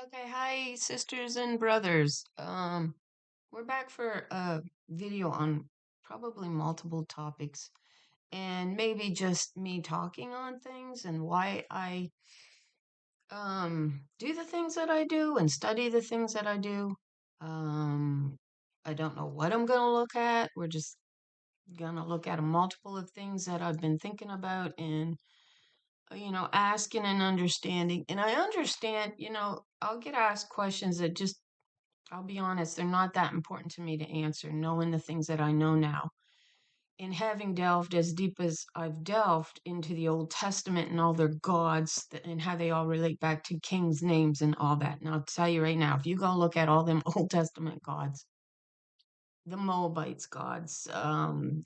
Okay, hi sisters and brothers. We're back for a video on probably multiple topics and maybe just me talking on things and why I do the things that I do and study the things that I do. Um I don't know what I'm going to look at. We're just going to look at a multiple of things that I've been thinking about and asking and understanding. And I understand, I'll get asked questions that just I'll be honest, they're not that important to me to answer, knowing the things that I know now. And having delved as deep as I've delved into the Old Testament and all their gods and how they all relate back to kings' names and all that. And I'll tell you right now, if you go look at all them Old Testament gods, the Moabites gods,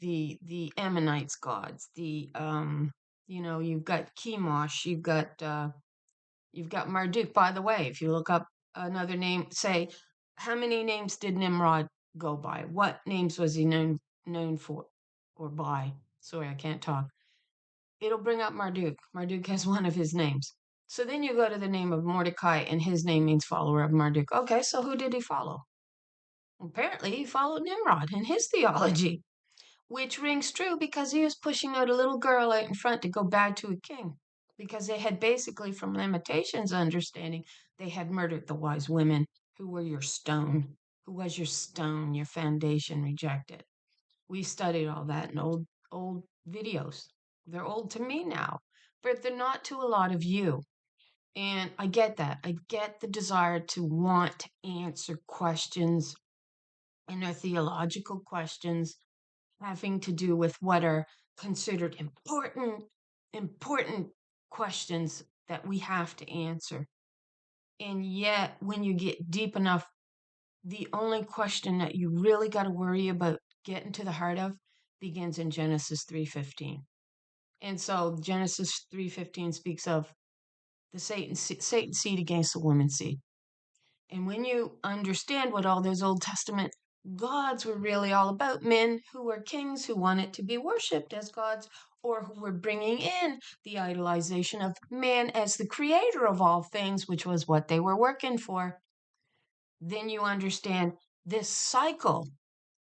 the Ammonites gods, you've got Chemosh, you've got Marduk. By the way, if you look up another name, say, how many names did Nimrod go by? What names was he known for or by? Sorry, I can't talk. It'll bring up Marduk. Marduk has one of his names. So then you go to the name of Mordecai, and his name means follower of Marduk. Okay, so who did he follow? Apparently, he followed Nimrod in his theology, which rings true because he was pushing out a little girl out in front to go bad to a king. Because they had basically, from Limitations understanding, they had murdered the wise women who were your stone, who was your stone, your foundation rejected. We studied all that in old videos. They're old to me now, but they're not to a lot of you. And I get that. I get the desire to want to answer questions and their theological questions having to do with what are considered important questions that we have to answer. And yet, when you get deep enough, the only question that you really got to worry about getting to the heart of begins in Genesis 3:15. And so Genesis 3:15 speaks of the Satan seed against the woman's seed. And when you understand what all those Old Testament gods were really all about, men who were kings who wanted to be worshipped as gods, or who were bringing in the idolization of man as the creator of all things, which was what they were working for, then you understand this cycle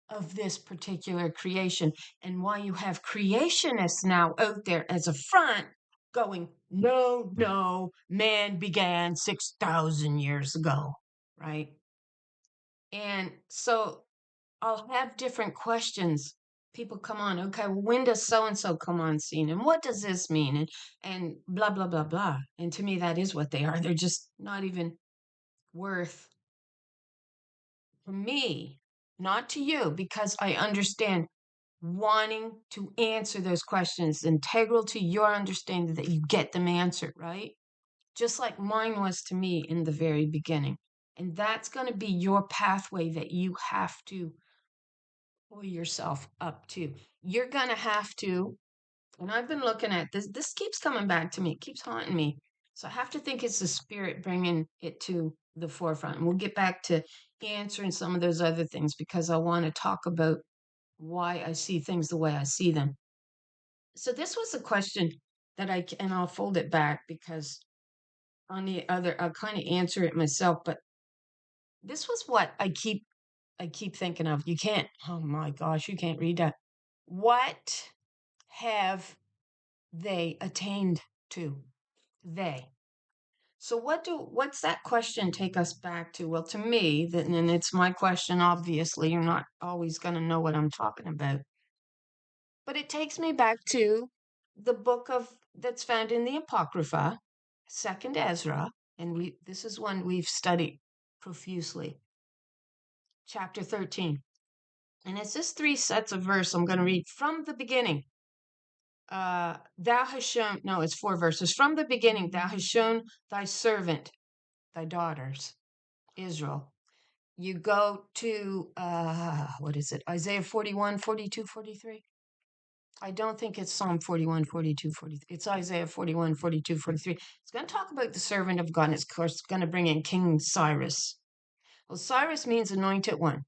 of this particular creation and why you have creationists now out there as a front going, no, no, man began 6,000 years ago, right? And so I'll have different questions. People come on, okay, well, when does so and so come on scene? And what does this mean? And blah, blah, blah, blah. And to me, that is what they are. They're just not even worth for me, not to you, because I understand wanting to answer those questions, integral to your understanding that you get them answered, right? Just like mine was to me in the very beginning. And that's going to be your pathway that you have to pull yourself up to. You're going to have to, and I've been looking at this keeps coming back to me, it keeps haunting me. So I have to think it's the spirit bringing it to the forefront. And we'll get back to answering some of those other things because I want to talk about why I see things the way I see them. So this was a question that and I'll fold it back because on the other, I'll kind of answer it myself, but this was what I keep thinking of. You can't, oh my gosh, you can't read that. What have they attained to? They. So what's that question take us back to? Well, to me, and it's my question, obviously, you're not always going to know what I'm talking about. But it takes me back to the book of that's found in the Apocrypha, Second Ezra, and this is one we've studied profusely. Chapter 13. And it's just three sets of verse I'm going to read from the beginning. Thou hast shown, no, it's four verses. From the beginning, thou hast shown thy servant, thy daughters, Israel. You go to, what is it? Isaiah 41, 42, 43. I don't think it's Psalm 41, 42, 43. It's Isaiah 41, 42, 43. It's going to talk about the servant of God. And it's, of course, going to bring in King Cyrus. Well, Cyrus means anointed one.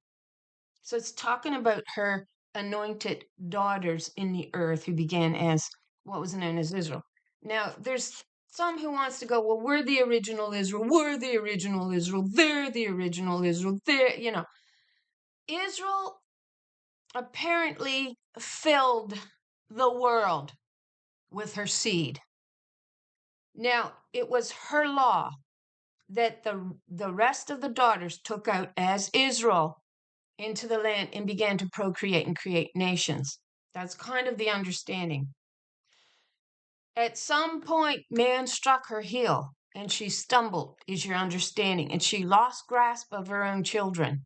So it's talking about her anointed daughters in the earth who began as what was known as Israel. Now, there's some who wants to go, well, we're the original Israel, we're the original Israel, they're the original Israel, they're. Israel apparently filled the world with her seed. Now, it was her law that the rest of the daughters took out as Israel into the land and began to procreate and create nations. That's kind of the understanding. At some point, man struck her heel and she stumbled, is your understanding, and she lost grasp of her own children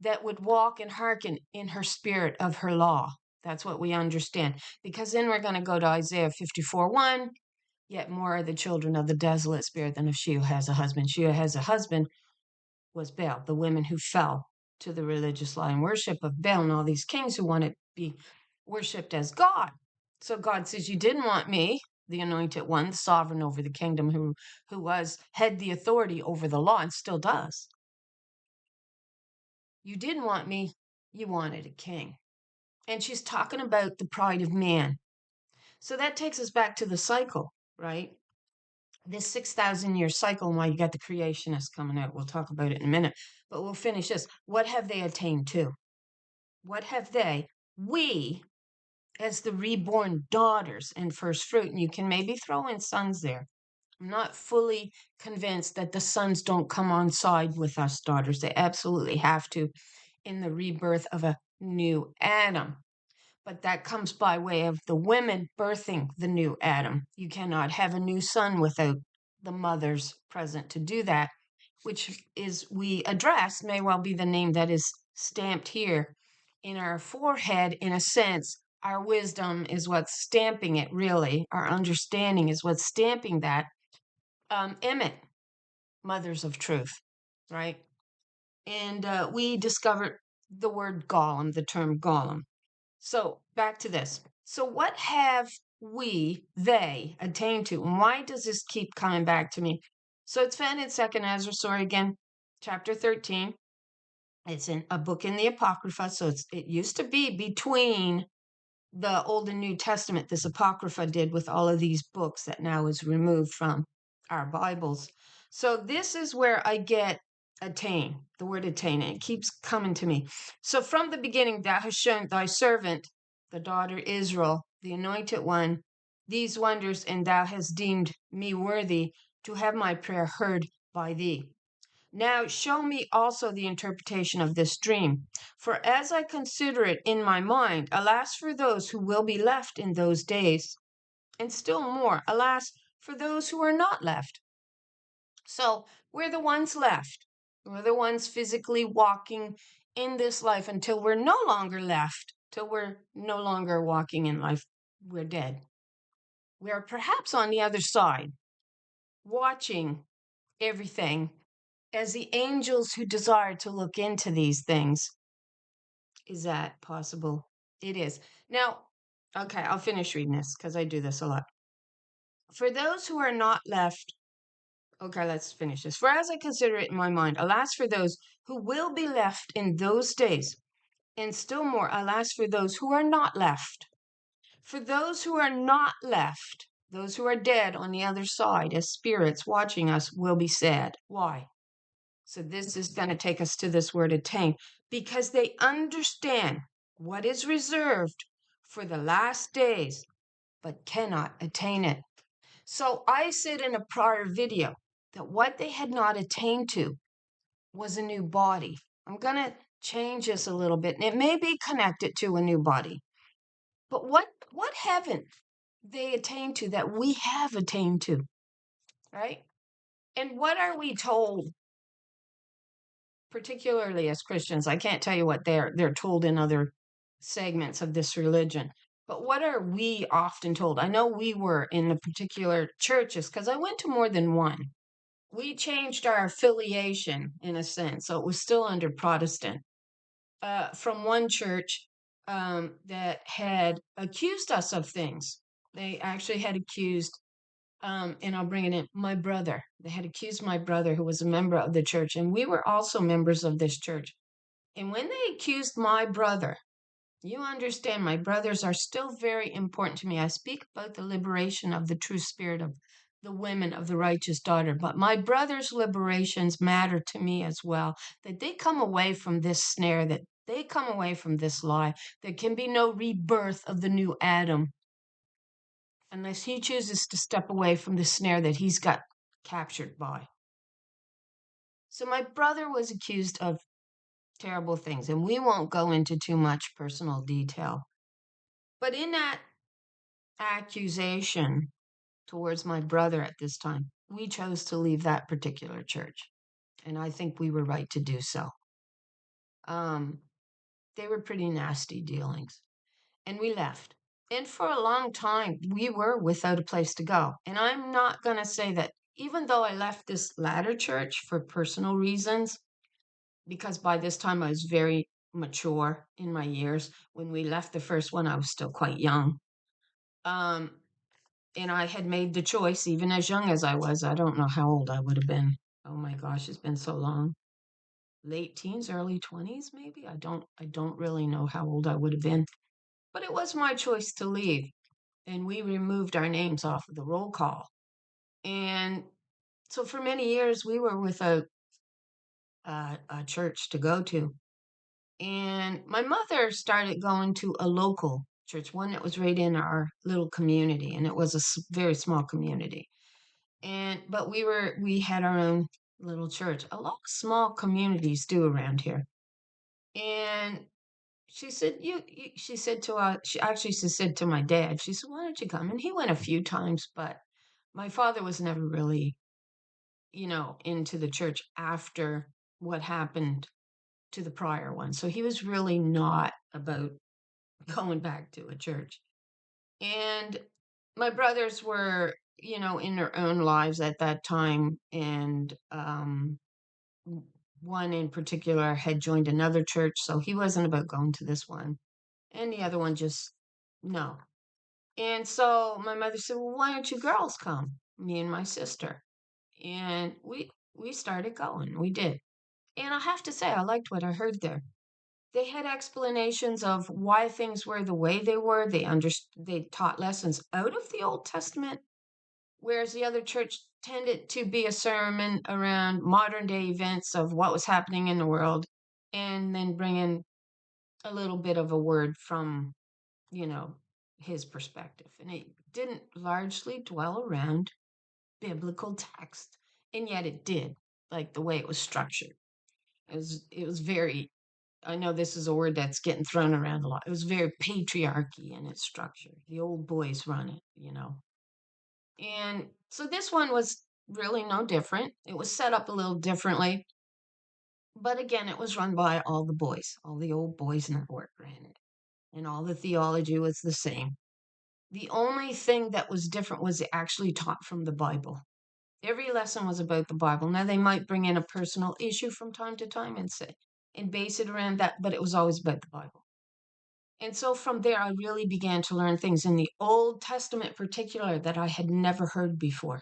that would walk and hearken in her spirit of her law. That's what we understand. Because then we're going to go to Isaiah 54:1. Yet more are the children of the desolate spirit than of she who has a husband. She who has a husband was Baal, the women who fell to the religious lie and worship of Baal, and all these kings who want to be worshipped as God. So God says, you didn't want me, the anointed one, sovereign over the kingdom, who had the authority over the law and still does. You didn't want me, you wanted a king. And she's talking about the pride of man. So that takes us back to the cycle, right? This 6,000-year cycle, and why you got the creationists coming out. We'll talk about it in a minute, but we'll finish this. What have they attained to? What have we, as the reborn daughters and first fruit, and you can maybe throw in sons there. I'm not fully convinced that the sons don't come on side with us daughters. They absolutely have to in the rebirth of a new Adam. But that comes by way of the women birthing the new Adam. You cannot have a new son without the mothers present to do that, which is, we address, may well be the name that is stamped here in our forehead. In a sense, our wisdom is what's stamping it, really. Our understanding is what's stamping that. Emmett, mothers of truth, right? And we discovered the word golem, the term golem. So back to this. So what have they attained to? And why does this keep coming back to me? So it's found in 2nd Ezra, again, chapter 13. It's in a book in the Apocrypha. So it used to be between the Old and New Testament, this Apocrypha did with all of these books that now is removed from our Bibles. So this is where I get attain, the word attain, and it keeps coming to me. So from the beginning, thou hast shown thy servant, the daughter Israel, the anointed one, these wonders, and thou hast deemed me worthy to have my prayer heard by thee. Now show me also the interpretation of this dream. For as I consider it in my mind, alas for those who will be left in those days, and still more, alas for those who are not left. So we're the ones left. We're the ones physically walking in this life until we're no longer left, till we're no longer walking in life. We're dead. We are perhaps on the other side, watching everything as the angels who desire to look into these things. Is that possible? It is. Now, okay, I'll finish reading this because I do this a lot. For those who are not left, okay, let's finish this. For as I consider it in my mind, alas for those who will be left in those days, and still more, alas for those who are not left. For those who are not left, those who are dead on the other side as spirits watching us, will be sad. Why? So this is going to take us to this word attain, because they understand what is reserved for the last days, but cannot attain it. So I said in a prior video that what they had not attained to was a new body. I'm going to change this a little bit, and it may be connected to a new body. But what haven't they attained to that we have attained to, right? And what are we told, particularly as Christians? I can't tell you what they're told in other segments of this religion, but what are we often told? I know we were in the particular churches because I went to more than one. We changed our affiliation in a sense, so it was still under Protestant, from one church that had accused us of things. They actually had accused, and I'll bring it in, my brother. They had accused my brother, who was a member of the church, and we were also members of this church. And when they accused my brother, you understand, my brothers are still very important to me. I speak about the liberation of the true spirit of the women of the righteous daughter, but my brother's liberations matter to me as well. That they come away from this snare, that they come away from this lie. There can be no rebirth of the new Adam unless he chooses to step away from the snare that he's got captured by. So my brother was accused of terrible things, and we won't go into too much personal detail. But in that accusation towards my brother at this time, we chose to leave that particular church. And I think we were right to do so. Um, they were pretty nasty dealings. And we left. And for a long time, we were without a place to go. And I'm not going to say that even though I left this latter church for personal reasons, because by this time I was very mature in my years. When we left the first one, I was still quite young. Um, and I had made the choice, even as young as I was. I don't know how old I would have been. Oh my gosh, it's been so long. Late teens, early 20s, maybe. I don't really know how old I would have been. But it was my choice to leave. And we removed our names off of the roll call. And so for many years, we were without a church to go to. And my mother started going to a local church, one that was right in our little community, and it was a very small community. But we had our own little church. A lot of small communities do around here. And she said, she said to us, she said to my dad, she said, why don't you come? And he went a few times, but my father was never really, into the church after what happened to the prior one. So he was really not about going back to a church. And my brothers were, in their own lives at that time. And one in particular had joined another church. So he wasn't about going to this one. And the other one just, no. And so my mother said, well, why don't you girls come? Me and my sister. And we started going. We did. And I have to say, I liked what I heard there. They had explanations of why things were the way they were. They taught lessons out of the Old Testament, whereas the other church tended to be a sermon around modern day events of what was happening in the world, and then bring in a little bit of a word from, you know, his perspective. And it didn't largely dwell around biblical text, and yet it did, like the way it was structured. It was very, I know this is a word that's getting thrown around a lot. It was very patriarchy in its structure. The old boys run it. And so this one was really no different. It was set up a little differently. But again, it was run by all the boys. All the old boys network ran it. And all the theology was the same. The only thing that was different was it actually taught from the Bible. Every lesson was about the Bible. Now, they might bring in a personal issue from time to time and base it around that, but it was always about the Bible. And so from there, I really began to learn things in the Old Testament, particular, that I had never heard before.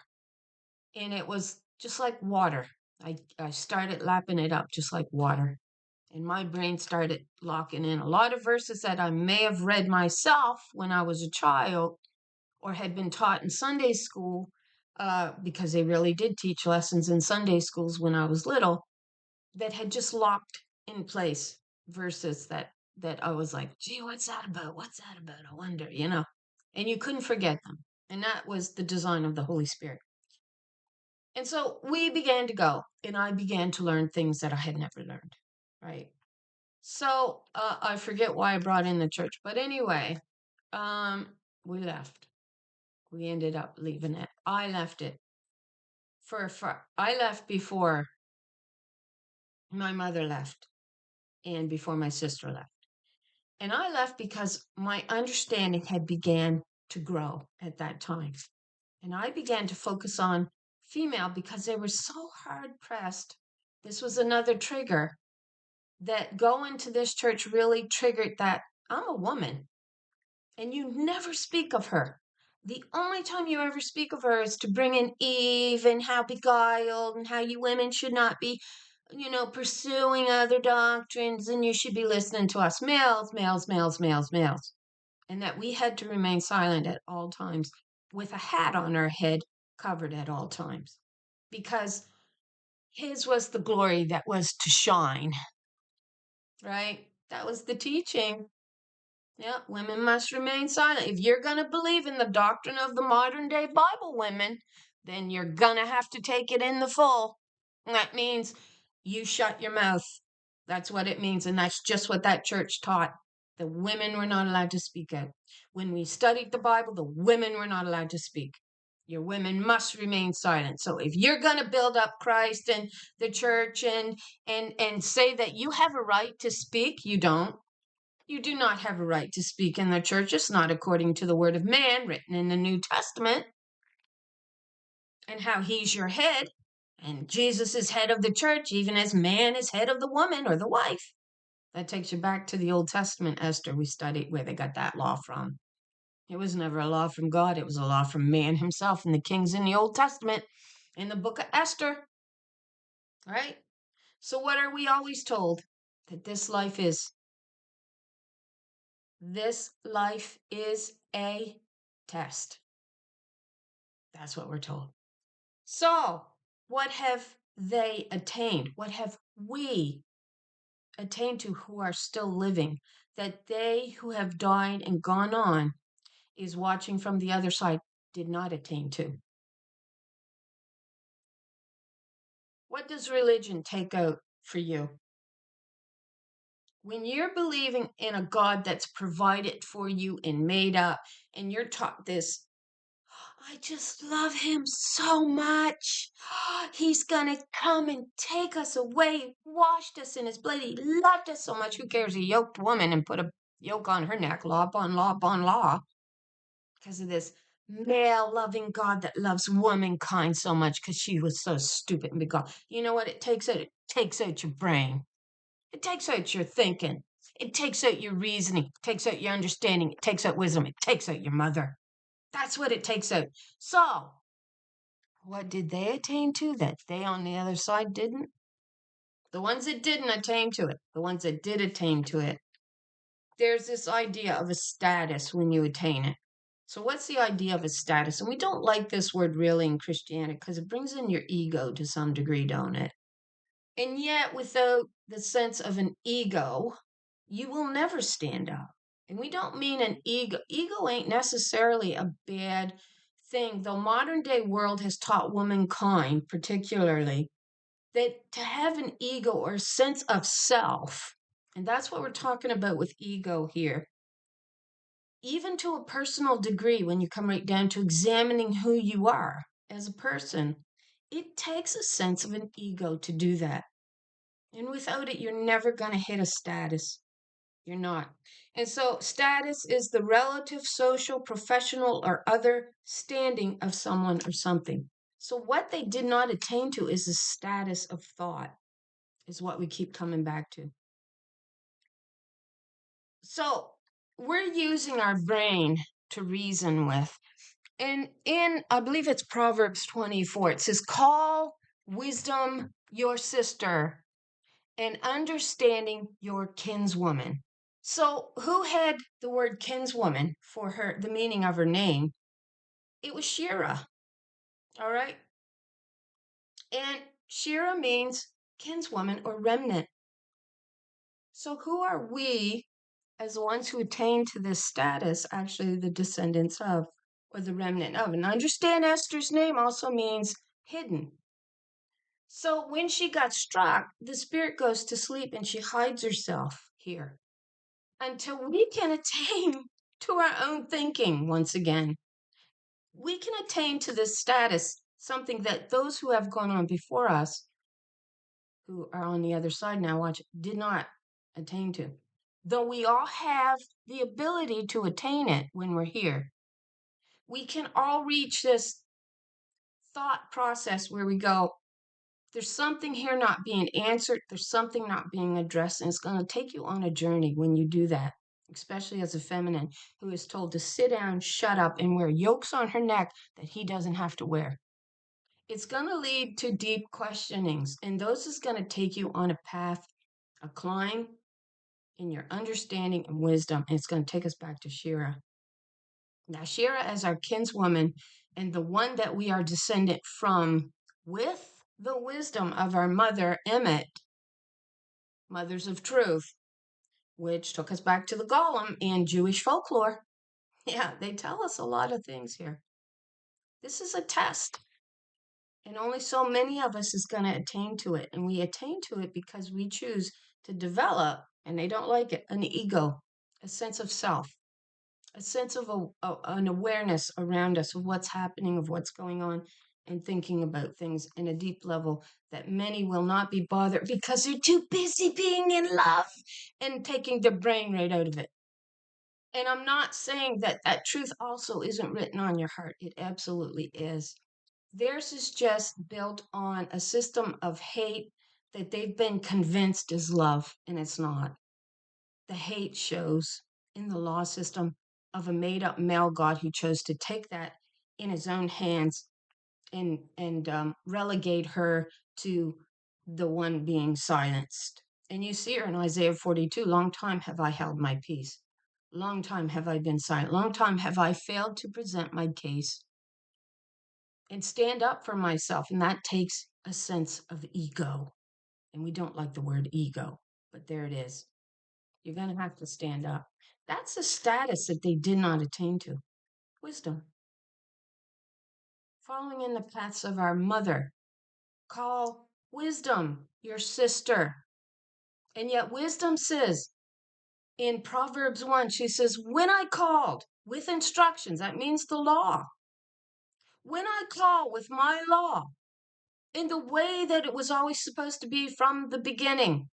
And it was just like water. I started lapping it up just like water. And my brain started locking in a lot of verses that I may have read myself when I was a child or had been taught in Sunday school, because they really did teach lessons in Sunday schools when I was little, that had just locked in place verses that I was like, gee, what's that about? What's that about? I wonder. And you couldn't forget them. And that was the design of the Holy Spirit. And so we began to go, and I began to learn things that I had never learned, right? So I forget why I brought in the church, but anyway, we left. We ended up leaving it. I left it I left before my mother left and before my sister left. And I left because my understanding had began to grow at that time. And I began to focus on female because they were so hard pressed. This was another trigger that going to this church really triggered that I'm a woman and you never speak of her. The only time you ever speak of her is to bring in Eve and how beguiled and how you women should not be, pursuing other doctrines and you should be listening to us males, males, males, males, males. And that we had to remain silent at all times with a hat on our head covered at all times, because his was the glory that was to shine, right? That was the teaching. Yeah, women must remain silent. If you're going to believe in the doctrine of the modern day Bible women, then you're going to have to take it in the full. And that means you shut your mouth. That's what it means. And that's just what that church taught. The women were not allowed to speak out. When we studied the Bible, the women were not allowed to speak. Your women must remain silent. So if you're going to build up Christ and the church and say that you have a right to speak, you don't. You do not have a right to speak in the churches, not according to the word of man written in the New Testament, and how he's your head, and Jesus is head of the church, even as man is head of the woman or the wife. That takes you back to the Old Testament, Esther. We studied where they got that law from. It was never a law from God. It was a law from man himself and the kings in the Old Testament in the book of Esther, right? So what are we always told? That this life is a test. That's what we're told. So, what have they attained? What have we attained to who are still living? That they who have died and gone on is watching from the other side did not attain to. What does religion take out for you? When you're believing in a God that's provided for you and made up, and you're taught this, I just love him so much. He's gonna come and take us away. He washed us in his blood. He loved us so much. Who cares? He yoked woman and put a yoke on her neck, law upon law upon law, because of this male loving God that loves womankind so much because she was so stupid and begot. You know what it takes out? It takes out your brain. It takes out your thinking. It takes out your reasoning. It takes out your understanding. It takes out wisdom. It takes out your mother. That's what it takes out. So, what did they attain to that they on the other side didn't? The ones that didn't attain to it, the ones that did attain to it, there's this idea of a status when you attain it. So, what's the idea of a status? And we don't like this word really in Christianity because it brings in your ego to some degree, don't it? And yet, without the sense of an ego, you will never stand up. And we don't mean an ego. Ego ain't necessarily a bad thing, though modern day world has taught womankind, particularly, that to have an ego or a sense of self, and that's what we're talking about with ego here, even to a personal degree, when you come right down to examining who you are as a person, it takes a sense of an ego to do that. And without it, you're never going to hit a status. You're not. And so, status is the relative social, professional, or other standing of someone or something. So, what they did not attain to is the status of thought, is what we keep coming back to. So, we're using our brain to reason with. And I believe it's Proverbs 24, it says, call wisdom your sister and understanding your kinswoman. So, who had the word kinswoman for her, the meaning of her name? It was Shira. All right. And Shira means kinswoman or remnant. So, who are we as the ones who attain to this status, actually the descendants of, or the remnant of? And understand Esther's name also means hidden. So, when she got struck, the spirit goes to sleep and she hides herself here until we can attain to our own thinking once again. We can attain to this status, something that those who have gone on before us, who are on the other side now, watch, did not attain to. Though we all have the ability to attain it when we're here, we can all reach this thought process where we go, there's something here not being answered, there's something not being addressed, and it's going to take you on a journey when you do that, especially as a feminine who is told to sit down, shut up, and wear yokes on her neck that he doesn't have to wear. It's going to lead to deep questionings, and those is going to take you on a path, a climb in your understanding and wisdom, and it's going to take us back to Shira. Now, Shira, as our kinswoman, and the one that we are descendant from, with the wisdom of our mother, Emmet, Mothers of Truth, which took us back to the golem in Jewish folklore. Yeah, they tell us a lot of things here. This is a test, and only so many of us is going to attain to it. And we attain to it because we choose to develop, and they don't like it, an ego, a sense of self, a sense of an awareness around us of what's happening, of what's going on, and thinking about things in a deep level that many will not be bothered because they're too busy being in love and taking their brain right out of it. And I'm not saying that that truth also isn't written on your heart. It absolutely is. Theirs is just built on a system of hate that they've been convinced is love, and it's not. The hate shows in the law system of a made up male god who chose to take that in his own hands and relegate her to the one being silenced. And you see her in Isaiah 42. Long time have I held my peace. Long time have I been silent. Long time have I failed to present my case and stand up for myself. And that takes a sense of ego. And we don't like the word ego, but there it is. You're going to have to stand up. That's a status that they did not attain to. Wisdom. Following in the paths of our mother. Call wisdom your sister. And yet wisdom says in Proverbs 1, she says, when I called with instructions, that means the law. When I call with my law, in the way that it was always supposed to be from the beginning,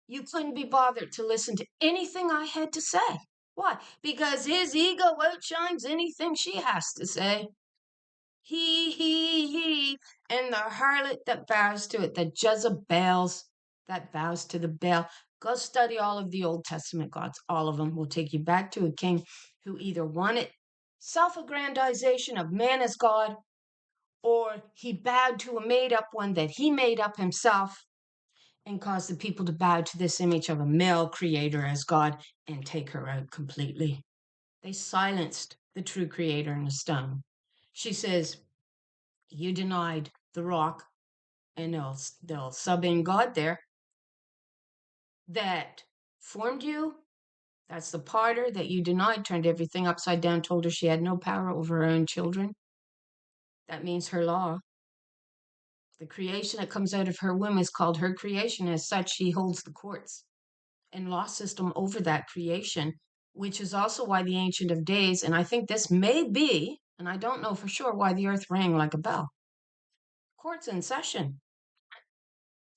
you couldn't be bothered to listen to anything I had to say. Why? Because his ego outshines anything she has to say. He, and the harlot that bows to it, the Jezebels that bows to the Baal. Go study all of the Old Testament gods. All of them will take you back to a king who either wanted self-aggrandization of man as God, or he bowed to a made-up one that he made up himself and caused the people to bow to this image of a male creator as God and take her out completely. They silenced the true creator in a stone. She says, you denied the rock, and they'll sub in God there, that formed you. That's the potter that you denied, turned everything upside down, told her she had no power over her own children. That means her law. The creation that comes out of her womb is called her creation. As such, she holds the courts and law system over that creation, which is also why the Ancient of Days, and I think this may be, and I don't know for sure, why the earth rang like a bell. Courts in session.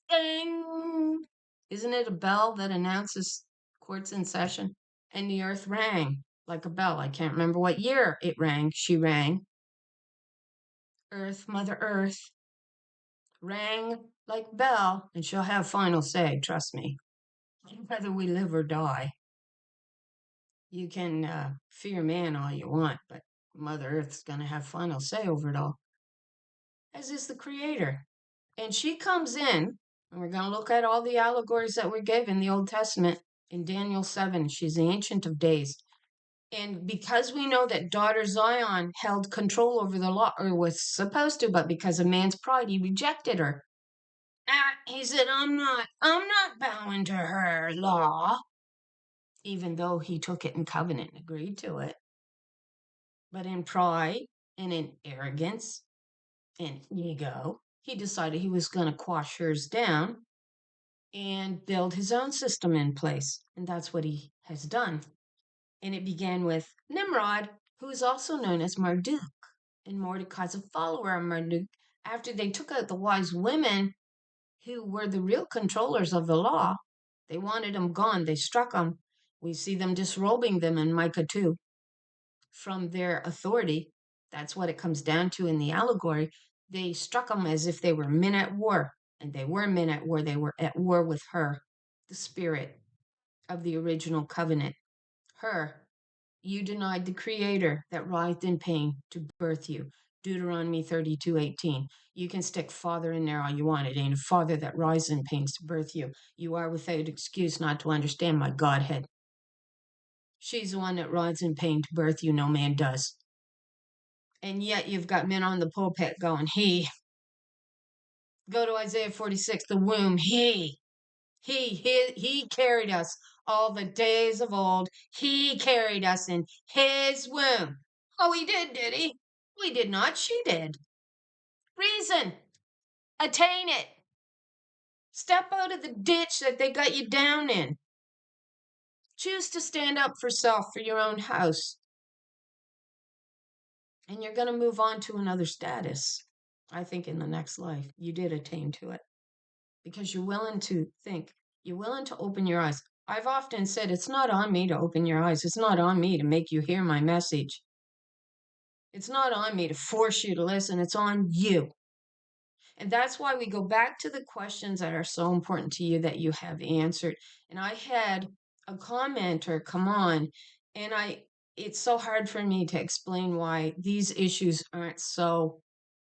Ding! Isn't it a bell that announces courts in session? And the earth rang like a bell. I can't remember what year it rang. She rang. Earth, Mother Earth, rang like bell, and she'll have final say, trust me. Whether we live or die. You can fear man all you want, but Mother Earth's going to have final say over it all, as is the Creator. And she comes in, and we're going to look at all the allegories that were given in the Old Testament. In Daniel 7, she's the Ancient of Days. And because we know that daughter Zion held control over the law, or was supposed to, but because of man's pride, he rejected her. He said, I'm not bowing to her law, even though he took it in covenant and agreed to it. But in pride and in arrogance and ego, he decided he was going to quash hers down and build his own system in place. And that's what he has done. And it began with Nimrod, who is also known as Marduk. And Mordecai's a follower of Marduk. After they took out the wise women who were the real controllers of the law, they wanted them gone. They struck them. We see them disrobing them in Micah 2 from their authority. That's what it comes down to in the allegory. They struck them as if they were men at war. And they were men at war. They were at war with her, the spirit of the original covenant. Her, you denied the creator that writhed in pain to birth you. Deuteronomy 32:18. You can stick father in there all you want. It ain't a father that writhes in pains to birth you. You are without excuse not to understand my Godhead. She's the one that writhes in pain to birth you. No man does. And yet you've got men on the pulpit going, he. Go to Isaiah 46, the womb, he carried us all the days of old. He carried us in his womb. Oh, he did he? We did not, she did. Reason, attain it. Step out of the ditch that they got you down in. Choose to stand up for self, for your own house. And you're going to move on to another status. I think in the next life, you did attain to it. Because you're willing to think. You're willing to open your eyes. I've often said, it's not on me to open your eyes. It's not on me to make you hear my message. It's not on me to force you to listen. It's on you. And that's why we go back to the questions that are so important to you that you have answered. And I had a commenter come on, and it's so hard for me to explain why these issues aren't so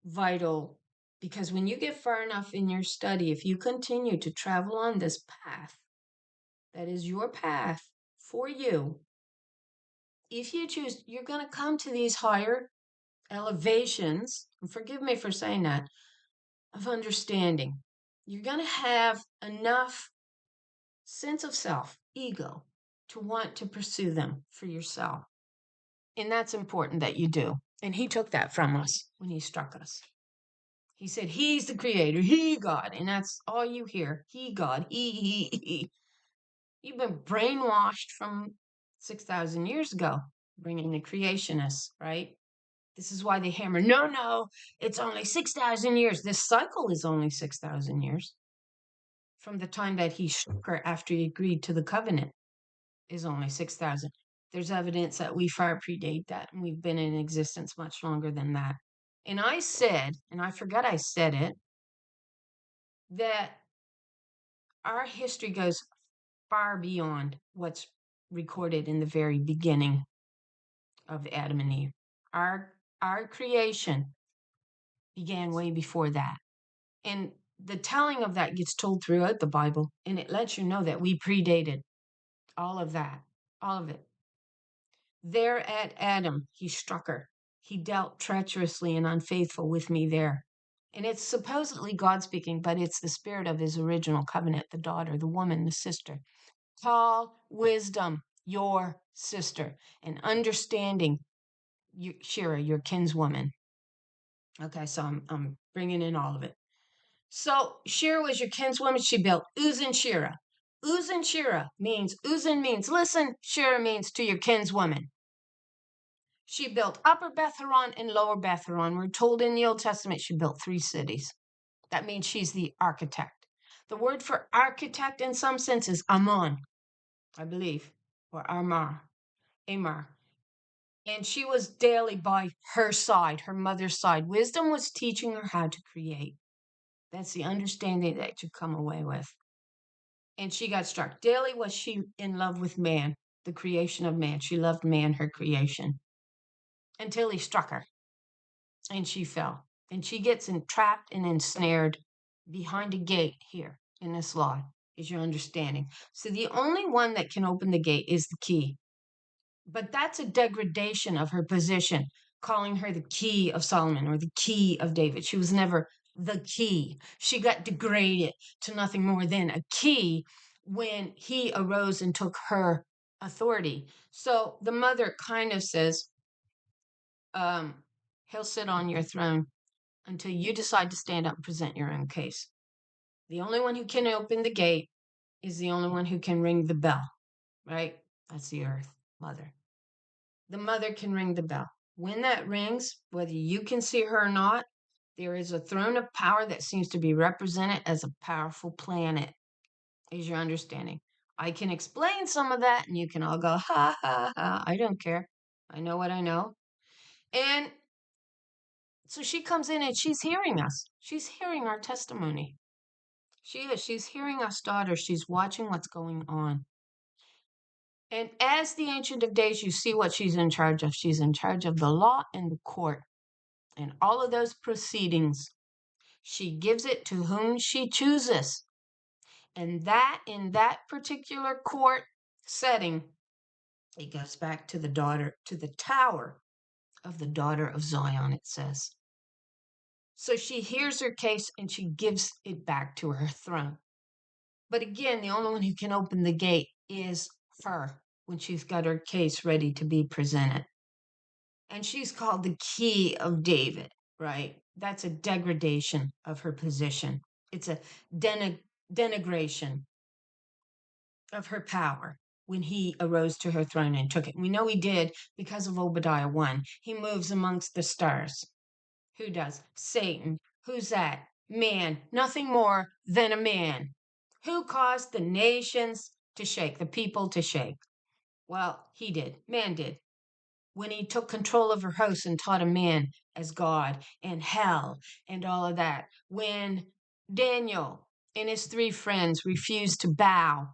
vital, because when you get far enough in your study, if you continue to travel on this path, that is your path for you, if you choose, you're going to come to these higher elevations, and forgive me for saying that, of understanding. You're going to have enough sense of self, ego, to want to pursue them for yourself. And that's important that you do. And he took that from us when he struck us. He said, he's the creator, he God. And that's all you hear. He God, he. You've been brainwashed from 6,000 years ago, bringing the creationists, right? This is why they hammer, no, it's only 6,000 years. This cycle is only 6,000 years. From the time that he struck her after he agreed to the covenant is only 6,000. There's evidence that we far predate that, and we've been in existence much longer than that. And I said, and I forgot I said it, that our history goes far beyond what's recorded in the very beginning of Adam and Eve. Our creation began way before that. And the telling of that gets told throughout the Bible, and it lets you know that we predated all of that, all of it. There at Adam, he struck her. He dealt treacherously and unfaithful with me there. And it's supposedly God speaking, but it's the spirit of his original covenant, the daughter, the woman, the sister. Call wisdom your sister, and understanding Shira, your kinswoman. Okay, so I'm bringing in all of it. So Shira was your kinswoman. She built Uzan Shira. Uzan Shira means, Uzan means listen, Shira means to your kinswoman. She built Upper Beth Horon and Lower Beth Horon. We're told in the Old Testament she built 3 cities. That means she's the architect. The word for architect in some sense is Amon, I believe, or Amar. And she was daily by her side, her mother's side. Wisdom was teaching her how to create. That's the understanding that you come away with. And she got struck. Daily was she in love with man, the creation of man. She loved man, her creation, until he struck her. And she fell. And she gets entrapped and ensnared behind a gate here in this law, is your understanding. So the only one that can open the gate is the key. But that's a degradation of her position, calling her the key of Solomon or the key of David. She was never the key. She got degraded to nothing more than a key when he arose and took her authority. So the mother kind of says, he'll sit on your throne until you decide to stand up and present your own case. The only one who can open the gate is the only one who can ring the bell, right? That's the earth mother. The mother can ring the bell. When that rings, whether you can see her or not, there is a throne of power that seems to be represented as a powerful planet, is your understanding. I can explain some of that, and you can all go, ha, ha, ha. I don't care. I know what I know. And so she comes in and she's hearing us. She's hearing our testimony. She is. She's hearing us, daughter. She's watching what's going on. And as the Ancient of Days, you see what she's in charge of. She's in charge of the law and the court and all of those proceedings. She gives it to whom she chooses. And that in that particular court setting, it goes back to the daughter, to the tower of the daughter of Zion, it says. So she hears her case and she gives it back to her throne. But again, the only one who can open the gate is her when she's got her case ready to be presented. And she's called the key of David, right? That's a degradation of her position. It's a denigration of her power when he arose to her throne and took it. We know he did because of Obadiah 1. He moves amongst the stars. Who does? Satan. Who's that? Man. Nothing more than a man. Who caused the nations to shake, the people to shake? Well, he did. Man did. When he took control of her house and taught a man as God and hell and all of that. When Daniel and his three friends refused to bow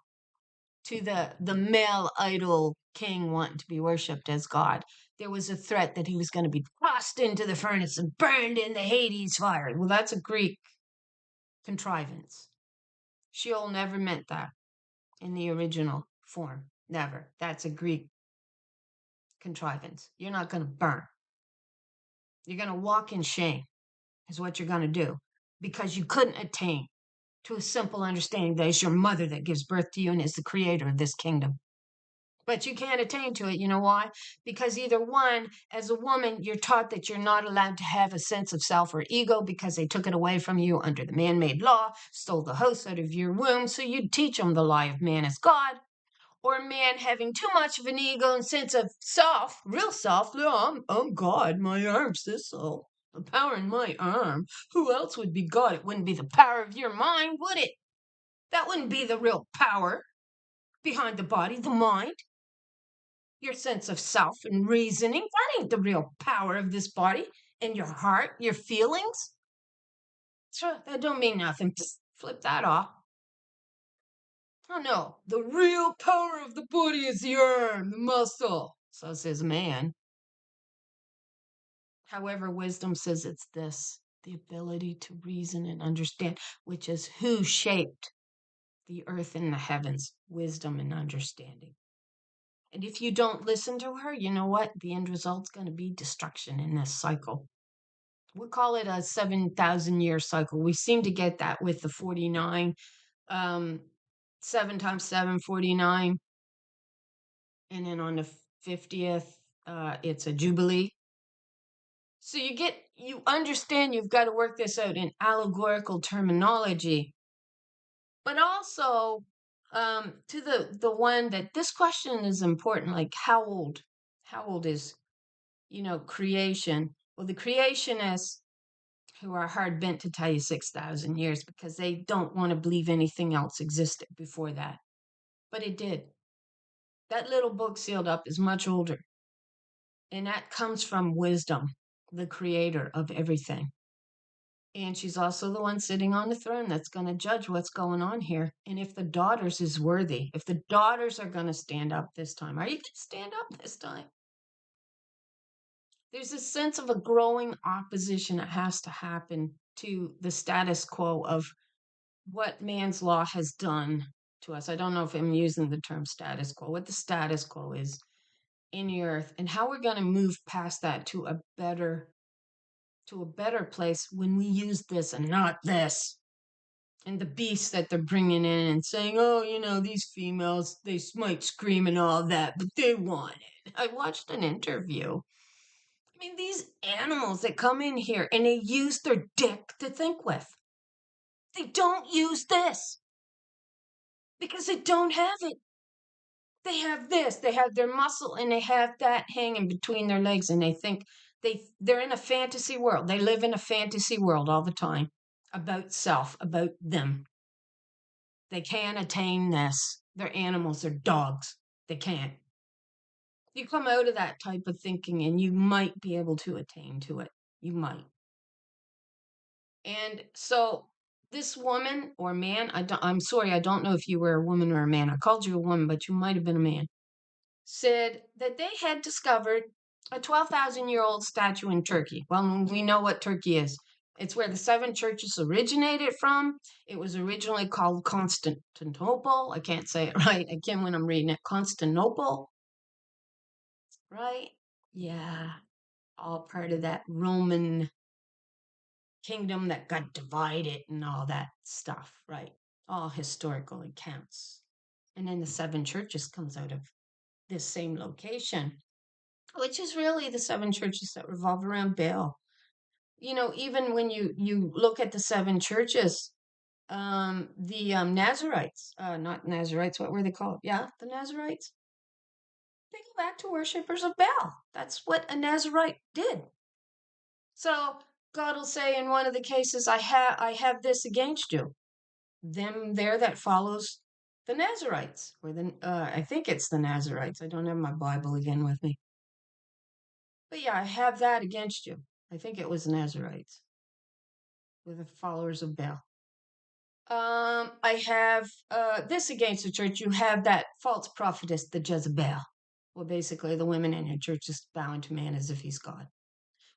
to the male idol king wanting to be worshipped as God, there was a threat that he was going to be tossed into the furnace and burned in the Hades fire. Well, that's a Greek contrivance. Sheol never meant that in the original form. Never. That's a Greek contrivance. You're not going to burn. You're going to walk in shame, is what you're going to do, because you couldn't attain to a simple understanding that it's your mother that gives birth to you and is the creator of this kingdom. But you can't attain to it. You know why? Because either one, as a woman, you're taught that you're not allowed to have a sense of self or ego because they took it away from you under the man-made law, stole the host out of your womb, so you'd teach them the lie of man as God. Or a man having too much of an ego and sense of self, real self. No, I'm God. My arm's this all. The power in my arm. Who else would be God? It wouldn't be the power of your mind, would it? That wouldn't be the real power behind the body, the mind. Your sense of self and reasoning. That ain't the real power of this body and your heart, your feelings. Sure, that don't mean nothing. Just flip that off. Oh no, the real power of the body is the arm, the muscle. So says man. However, wisdom says it's this, the ability to reason and understand, which is who shaped the earth and the heavens, wisdom and understanding. And if you don't listen to her, you know what? The end result's going to be destruction in this cycle. We call it a 7,000 year cycle. We seem to get that with the 49, 7 times 7, 49. And then on the 50th, it's a jubilee. So you understand you've got to work this out in allegorical terminology, but also to the one that this question is important, like how old is, creation? Well, the creationists who are hard bent to tell you 6,000 years because they don't want to believe anything else existed before that. But it did. That little book sealed up is much older. And that comes from wisdom, the creator of everything. And she's also the one sitting on the throne that's going to judge what's going on here. And if the daughters is worthy, if the daughters are going to stand up this time, are you going to stand up this time? There's a sense of a growing opposition that has to happen to the status quo of what man's law has done to us. I don't know if I'm using the term status quo, what the status quo is in the earth and how we're going to move past that to a better place when we use this and not this. And the beasts that they're bringing in and saying, oh, these females, they might scream and all that, but they want it. I watched an interview. I mean, these animals that come in here and they use their dick to think with. They don't use this because they don't have it. They have this. They have their muscle and they have that hanging between their legs and they think they're in a fantasy world. They live in a fantasy world all the time about self, about them. They can't attain this. They're animals, they're dogs. They can't. You come out of that type of thinking and you might be able to attain to it. You might. And so this woman or man, I'm sorry, I don't know if you were a woman or a man. I called you a woman, but you might have been a man. Said that they had discovered a 12,000-year-old statue in Turkey. Well, we know what Turkey is. It's where the 7 churches originated from. It was originally called Constantinople. I can't say it right again when I'm reading it. Constantinople. Right? Yeah. all part of that Roman kingdom that got divided and all that stuff, right? All historical accounts. And then the seven churches comes out of this same location, which is really the seven churches that revolve around Baal. Even when you look at the seven churches, the Nazarites, not Nazarites, what were they called? Yeah, the Nazarites. They go back to worshippers of Baal. That's what a Nazarite did. So God will say in one of the cases, I have this against you. Them there that follows the Nazarites, or I think it's the Nazarites. I don't have my Bible again with me. But yeah, I have that against you. I think it was Nazarites with the followers of Baal. I have this against the church. You have that false prophetess, the Jezebel. Well, basically, the women in your church is bowing to man as if he's God.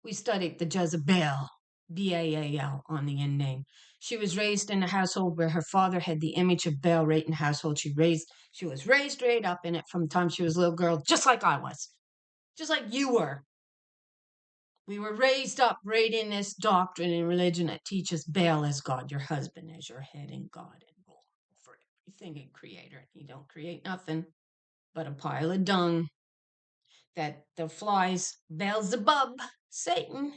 We studied the Jezebel, Baal, on the end name. She was raised in a household where her father had the image of Baal right in the household. She was raised right up in it from the time she was a little girl, just like I was, just like you were. We were raised up right in this doctrine and religion that teaches Baal as God, your husband as your head and God and rule over everything and creator. He don't create nothing but a pile of dung that the flies, Beelzebub, Satan.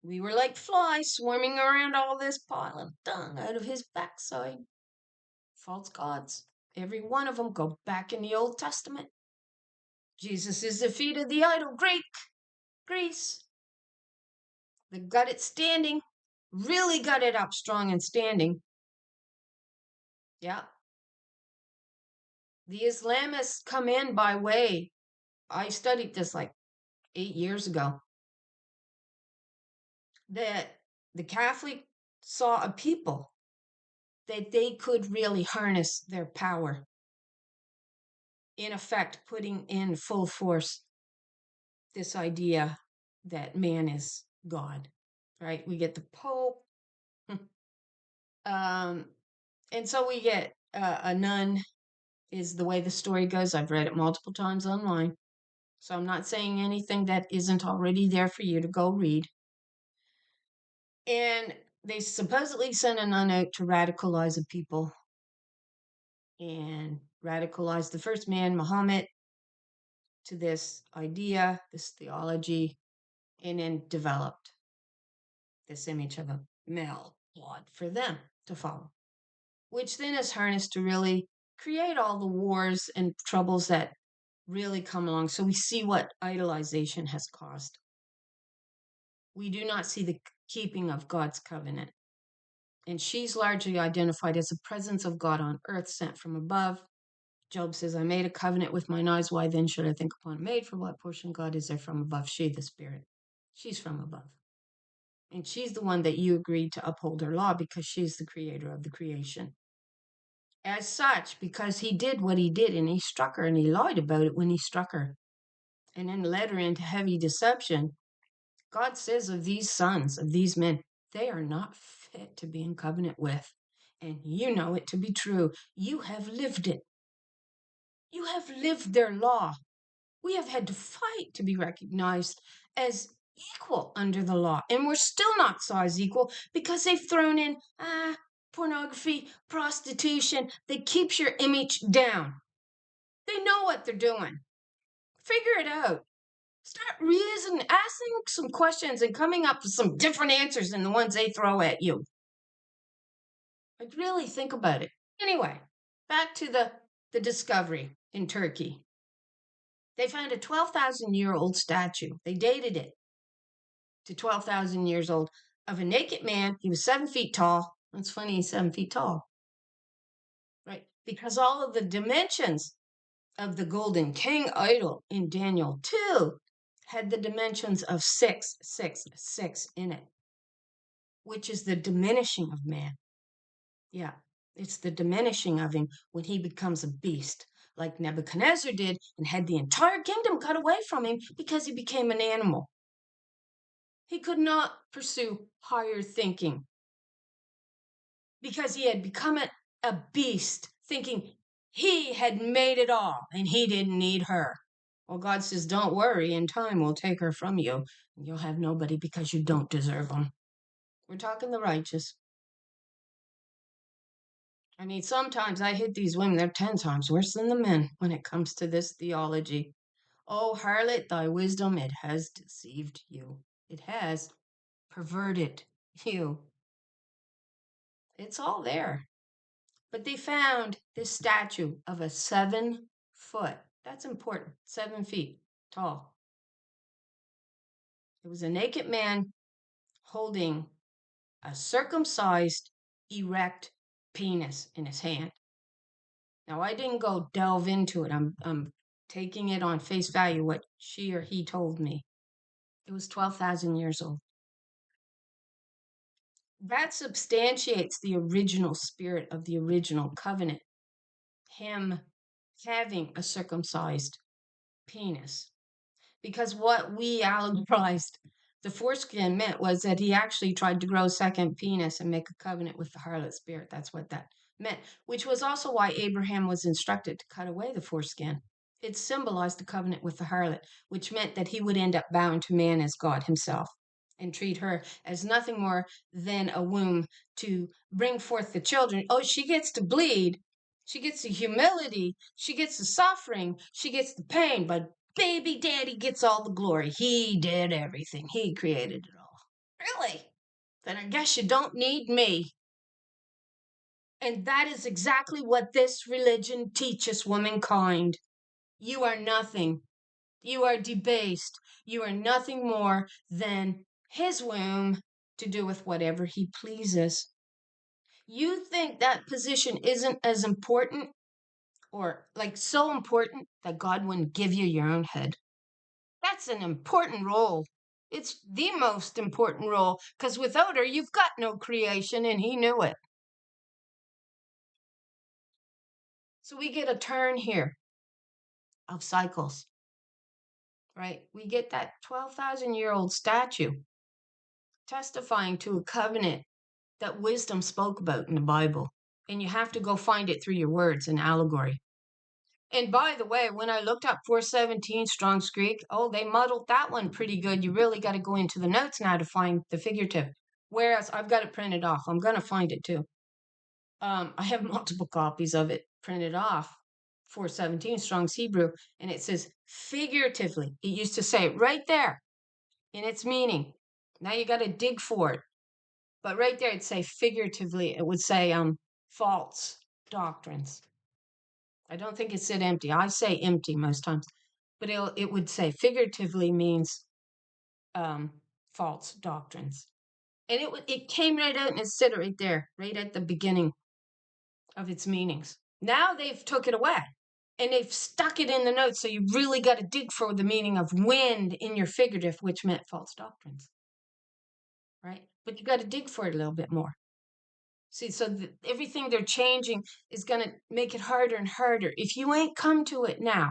We were like flies swarming around all this pile of dung out of his backside. False gods. Every one of them go back in the Old Testament. Jesus is the feet of the idol, Greece. They got it standing, really got it up strong and standing. Yeah. The Islamists come in by way. I studied this like 8 years ago. That the Catholic saw a people that they could really harness their power. In effect, putting in full force this idea that man is God, right? We get the Pope. And so we get a nun is the way the story goes. I've read it multiple times online. So I'm not saying anything that isn't already there for you to go read. And they supposedly sent a nun out to radicalize a people and radicalize the first man, Muhammad, to this idea, this theology, and then developed this image of a male God for them to follow, which then is harnessed to really create all the wars and troubles that really come along. So we see what idolization has caused. We do not see the keeping of God's covenant. And she's largely identified as a presence of God on earth sent from above. Job says, I made a covenant with mine eyes. Why then should I think upon a maid? For what portion God is there from above? She, the spirit. She's from above. And she's the one that you agreed to uphold her law because she's the creator of the creation. As such, because he did what he did and he struck her and he lied about it when he struck her and then led her into heavy deception, God says of these sons, of these men, they are not fit to be in covenant with. And you know it to be true. You have lived it. You have lived their law. We have had to fight to be recognized as equal under the law. And we're still not saw as equal because they've thrown in pornography, prostitution that keeps your image down. They know what they're doing. Figure it out. Start reasoning, asking some questions and coming up with some different answers than the ones they throw at you. Like, really think about it. Anyway, back to the discovery in Turkey. They found a 12,000-year-old statue. They dated it to 12,000 years old of a naked man. He was 7 feet tall. That's funny, he's 7 feet tall. Right? Because all of the dimensions of the golden king idol in Daniel 2 had the dimensions of 6, 6, 6 in it, which is the diminishing of man. Yeah, it's the diminishing of him when he becomes a beast, like Nebuchadnezzar did and had the entire kingdom cut away from him because he became an animal. He could not pursue higher thinking because he had become a beast, thinking he had made it all and he didn't need her. Well, God says, don't worry, in time we'll take her from you. And you'll have nobody because you don't deserve them. We're talking the righteous. I mean, sometimes I hit these women, they're 10 times worse than the men when it comes to this theology. Oh, harlot, thy wisdom, it has deceived you. It has perverted you. It's all there. But they found this statue of a 7 foot. That's important. 7 feet tall. It was a naked man holding a circumcised, erect penis in his hand. Now, I didn't go delve into it. I'm taking it on face value, what she or he told me. It was 12,000 years old. That substantiates the original spirit of the original covenant. Him having a circumcised penis. Because what we allegorized the foreskin meant was that he actually tried to grow a second penis and make a covenant with the harlot spirit. That's what that meant, which was also why Abraham was instructed to cut away the foreskin. It symbolized a covenant with the harlot, which meant that he would end up bound to man as God himself and treat her as nothing more than a womb to bring forth the children. Oh, she gets to bleed. She gets the humility. She gets the suffering. She gets the pain, but baby daddy gets all the glory. He did everything. He created it all. Really? Then I guess you don't need me. And that is exactly what this religion teaches womankind. You are nothing. You are debased. You are nothing more than his womb to do with whatever he pleases. You think that position isn't as important or like so important that God wouldn't give you your own head? That's an important role. It's the most important role because without her, you've got no creation, and he knew it. So we get a turn here of cycles, right? We get that 12,000-year-old statue testifying to a covenant that wisdom spoke about in the Bible. And you have to go find it through your words and allegory. And by the way, when I looked up 417 Strong's Greek, oh, they muddled that one pretty good. You really got to go into the notes now to find the figurative. Whereas I've got it printed off. I'm going to find it too. I have multiple copies of it printed off. 417 Strong's Hebrew, and it says figuratively. It used to say it right there in its meaning. Now you got to dig for it. But right there, it'd say figuratively, it would say false doctrines. I don't think it said empty. I say empty most times, but it would say figuratively means false doctrines. And it came right out and it said it right there, right at the beginning of its meanings. Now they've took it away and they've stuck it in the notes. So you really got to dig for the meaning of wind in your figurative, which meant false doctrines. Right? But you got to dig for it a little bit more. See, so everything they're changing is going to make it harder and harder. If you ain't come to it now,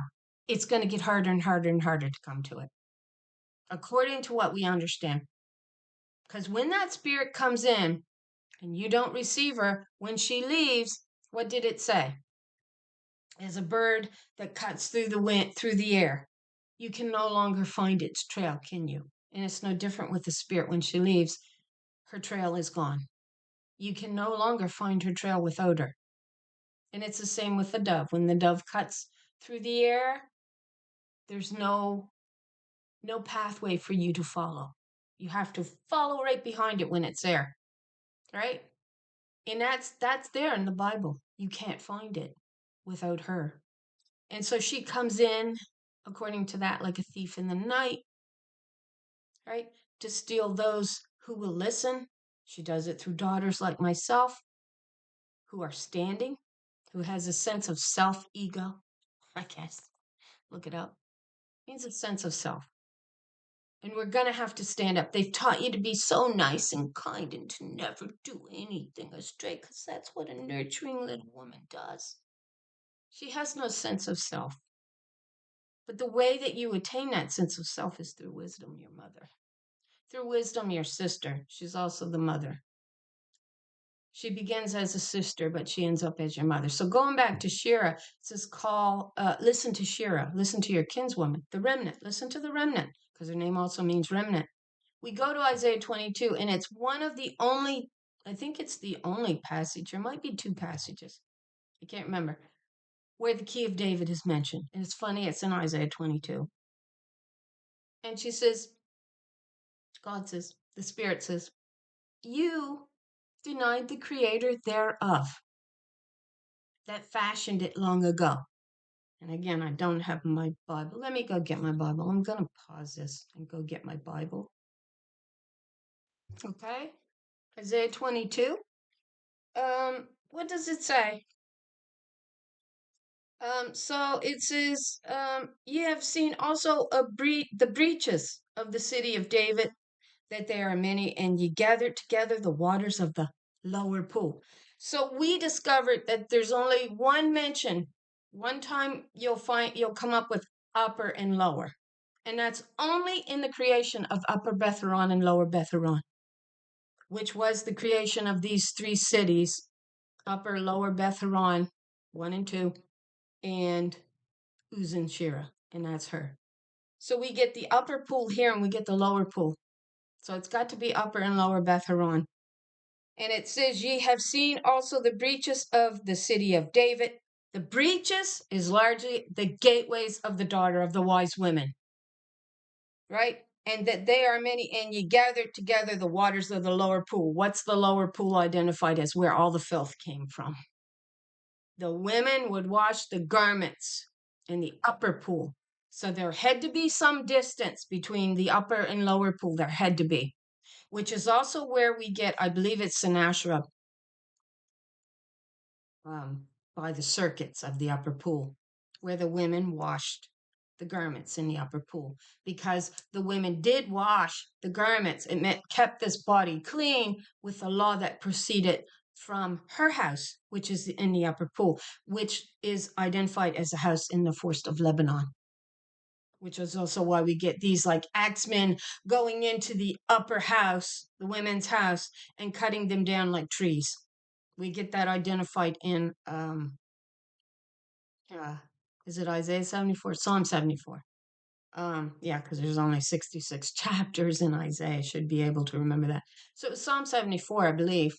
it's going to get harder and harder and harder to come to it, according to what we understand. Because when that spirit comes in and you don't receive her, when she leaves, what did it say? As a bird that cuts through the wind, through the air, you can no longer find its trail, can you? And it's no different with the spirit. When she leaves, her trail is gone. You can no longer find her trail without her. And it's the same with the dove. When the dove cuts through the air, there's no pathway for you to follow. You have to follow right behind it when it's there, right? And that's there in the Bible. You can't find it without her. And so she comes in, according to that, like a thief in the night, right? To steal those who will listen. She does it through daughters like myself, who are standing, who has a sense of self-ego, I guess. Look it up. It means a sense of self. And we're going to have to stand up. They've taught you to be so nice and kind and to never do anything astray, because that's what a nurturing little woman does. She has no sense of self. But the way that you attain that sense of self is through wisdom, your mother. Through wisdom, your sister. She's also the mother. She begins as a sister, but she ends up as your mother. So going back to Shira, it says, listen to Shira, listen to your kinswoman, the remnant, listen to the remnant, because her name also means remnant. We go to Isaiah 22, and it's one of the only, I think it's the only passage, there might be two passages, I can't remember, where the key of David is mentioned. And it's funny, it's in Isaiah 22. And she says, God says, the Spirit says, you denied the creator thereof that fashioned it long ago. And again, I don't have my Bible. Let me go get my Bible. I'm going to pause this and go get my Bible. Okay? Isaiah 22. What does it say? So it says, ye have seen also the breaches of the city of David, that there are many, and ye gathered together the waters of the lower pool. So we discovered that there's only one mention. One time you'll come up with upper and lower. And that's only in the creation of Upper Betharon and Lower Betharon, which was the creation of these three cities, Upper, Lower Betharon, 1 and 2, and Uzan Shira, and that's her. So we get the upper pool here and we get the lower pool. So it's got to be Upper and Lower Betharon. And it says, ye have seen also the breaches of the city of David. The breaches is largely the gateways of the daughter of the wise women, right? And that they are many, and ye gathered together the waters of the lower pool. What's the lower pool identified as? Where all the filth came from. The women would wash the garments in the upper pool. So there had to be some distance between the upper and lower pool. There had to be, which is also where we get, I believe it's Sennacherib, by the circuits of the upper pool, where the women washed the garments in the upper pool, because the women did wash the garments. It meant kept this body clean with the law that proceeded from her house, which is in the upper pool, which is identified as a house in the forest of Lebanon, which is also why we get these like axemen going into the upper house, the women's house, and cutting them down like trees. We get that identified in, is it Isaiah 74? Psalm 74. Yeah, because there's only 66 chapters in Isaiah. I should be able to remember that. So Psalm 74, I believe.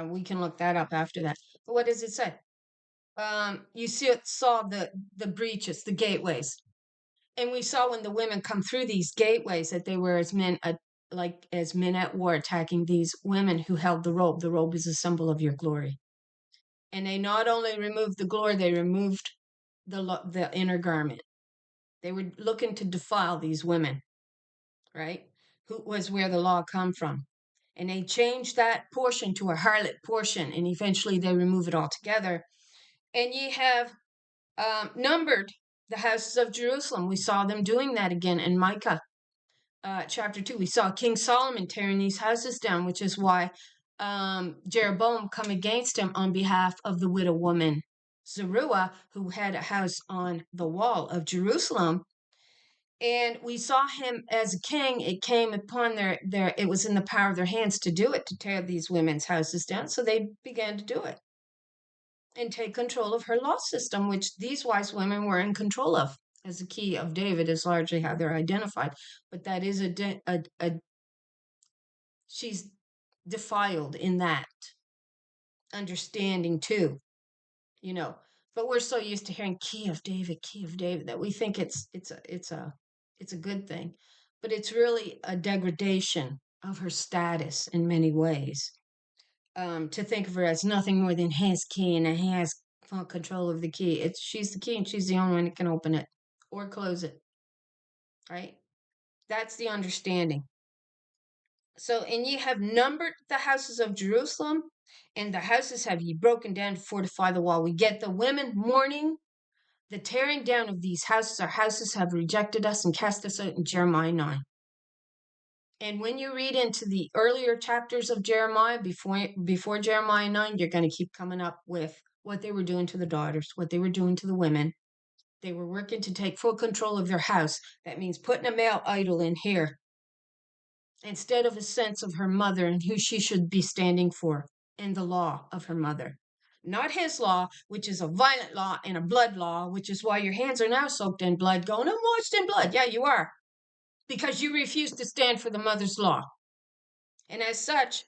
We can look that up after that. But what does it say? You saw the breaches, the gateways. And we saw when the women come through these gateways that they were as men at war, attacking these women who held the robe. The robe is a symbol of your glory. And they not only removed the glory, they removed the inner garment. They were looking to defile these women, right? Who was where the law come from. And they changed that portion to a harlot portion, and eventually they remove it altogether. And ye have numbered the houses of Jerusalem. We saw them doing that again in Micah chapter 2. We saw King Solomon tearing these houses down, which is why Jeroboam come against him on behalf of the widow woman Zeruiah, who had a house on the wall of Jerusalem. And we saw him as a king. It came upon it was in the power of their hands to do it, to tear these women's houses down. So they began to do it and take control of her law system, which these wise women were in control of. As the key of David is largely how they're identified. But that is she's defiled in that understanding too, you know. But we're so used to hearing key of David, that we think it's a good thing. But it's really a degradation of her status in many ways. To think of her as nothing more than his key, and he has full control of the key. She's the key, and she's the only one that can open it or close it. Right? That's the understanding. So, and ye have numbered the houses of Jerusalem, and the houses have ye broken down to fortify the wall. We get the women mourning the tearing down of these houses. Our houses have rejected us and cast us out in Jeremiah 9. And when you read into the earlier chapters of Jeremiah, before Jeremiah 9, you're going to keep coming up with what they were doing to the daughters, what they were doing to the women. They were working to take full control of their house. That means putting a male idol in here instead of a sense of her mother and who she should be standing for and the law of her mother. Not his law, which is a violent law and a blood law, which is why your hands are now soaked in blood, going, I'm washed in blood. Yeah, you are. Because you refuse to stand for the mother's law. And as such,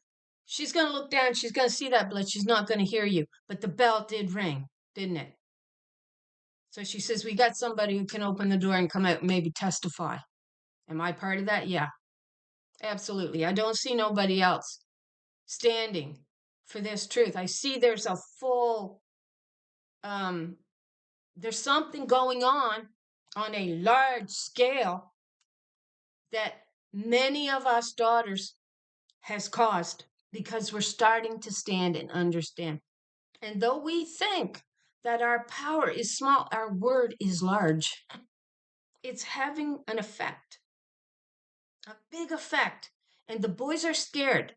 she's going to look down, she's going to see that blood, she's not going to hear you. But the bell did ring, didn't it? So she says, we got somebody who can open the door and come out and maybe testify. Am I part of that? Yeah, absolutely. I don't see nobody else standing for this truth. I see there's a full, there's something going on a large scale that many of us daughters has caused because we're starting to stand and understand. And though we think that our power is small, our word is large. It's having an effect, a big effect. And the boys are scared.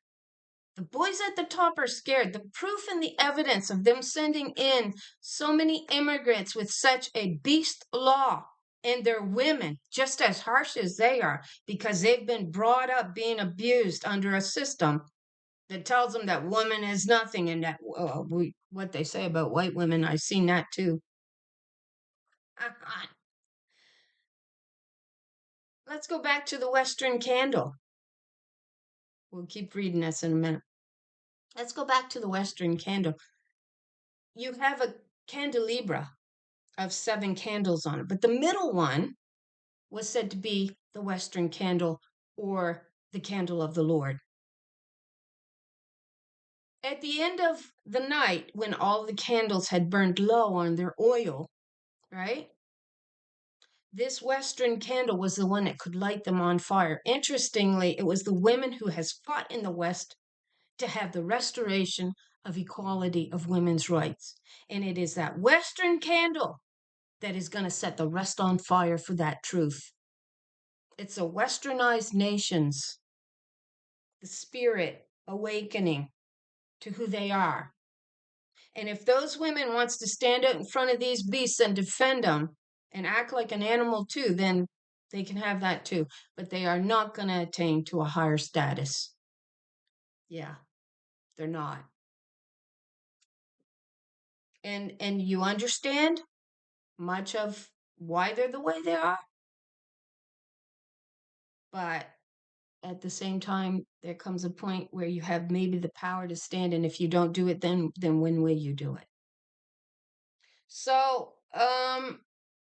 The boys at the top are scared. The proof and the evidence of them sending in so many immigrants with such a beast law, and their women just as harsh as they are because they've been brought up being abused under a system that tells them that woman is nothing, and that what they say about white women, I've seen that too. Let's go back to the Western candle. We'll keep reading this in a minute. Let's go back to the Western candle. You have a candelabra of 7 candles on it, but the middle one was said to be the Western candle, or the candle of the Lord. At the end of the night, when all the candles had burned low on their oil, right? This Western candle was the one that could light them on fire. Interestingly, it was the women who has fought in the West to have the restoration of equality of women's rights. And it is that Western candle that is going to set the rest on fire for that truth. It's a westernized nations, the spirit awakening to who they are. And if those women wants to stand out in front of these beasts and defend them and act like an animal too, then they can have that too. But they are not going to attain to a higher status. Yeah, they're not. And you understand much of why they're the way they are. But at the same time, there comes a point where you have maybe the power to stand, and if you don't do it, then when will you do it? So,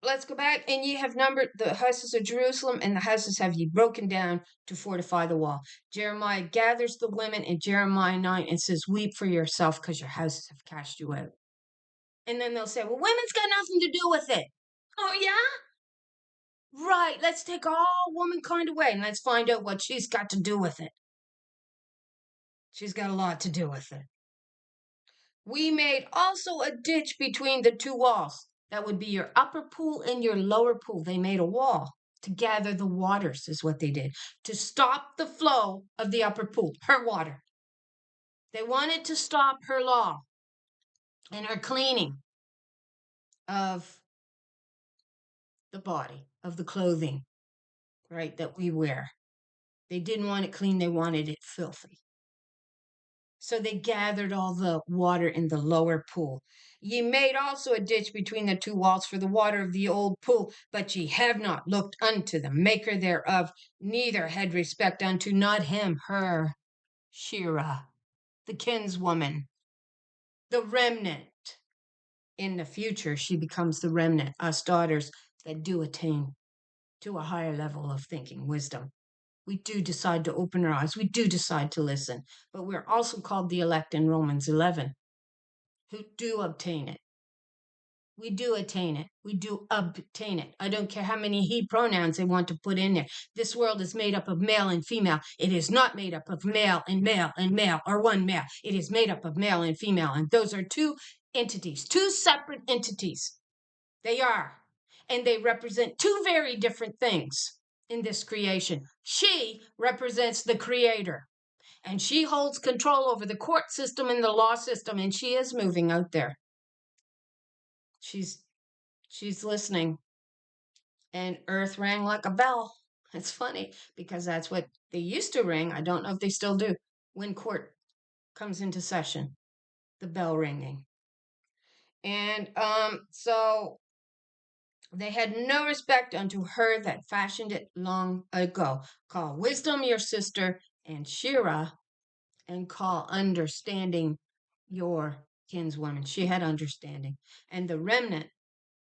let's go back. And ye have numbered the houses of Jerusalem, and the houses have ye broken down to fortify the wall. Jeremiah gathers the women in Jeremiah 9 and says, weep for yourself because your houses have cast you out. And then they'll say, well, women's got nothing to do with it. Oh, yeah? Right. Let's take all womankind away and let's find out what she's got to do with it. She's got a lot to do with it. We made also a ditch between the 2 walls. That would be your upper pool and your lower pool. They made a wall to gather the waters, is what they did, to stop the flow of the upper pool, her water. They wanted to stop her law and her cleaning of the body, of the clothing, right, that we wear. They didn't want it clean, they wanted it filthy. So they gathered all the water in the lower pool. Ye made also a ditch between the 2 walls for the water of the old pool, but ye have not looked unto the maker thereof, neither had respect unto not him, her, Shira, the kinswoman, the remnant. In the future, she becomes the remnant, us daughters that do attain to a higher level of thinking, wisdom. We do decide to open our eyes. We do decide to listen. But we're also called the elect in Romans 11, who do obtain it. We do attain it. We do obtain it. I don't care how many he pronouns they want to put in there. This world is made up of male and female. It is not made up of male and male and male, or one male. It is made up of male and female. And those are 2 entities, 2 separate entities. They are. And they represent 2 very different things in this creation. She represents the creator, and she holds control over the court system and the law system, and she is moving out there. She's listening, and earth rang like a bell. It's funny because that's what they used to ring. I don't know if they still do when court comes into session. the bell ringing. And so they had no respect unto her that fashioned it long ago. Call wisdom your sister, and Shira, and call understanding your kinswoman. She had understanding. And the remnant,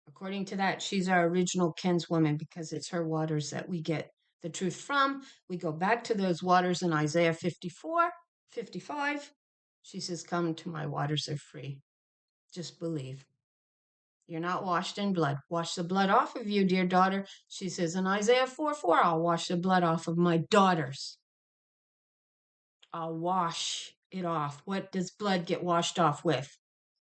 according to that, she's our original kinswoman because it's her waters that we get the truth from. We go back to those waters in Isaiah 54, 55. She says, come to my waters, they're free. Just believe. You're not washed in blood. Wash the blood off of you, dear daughter. She says in Isaiah 4:4, I'll wash the blood off of my daughters. I'll wash it off. What does blood get washed off with?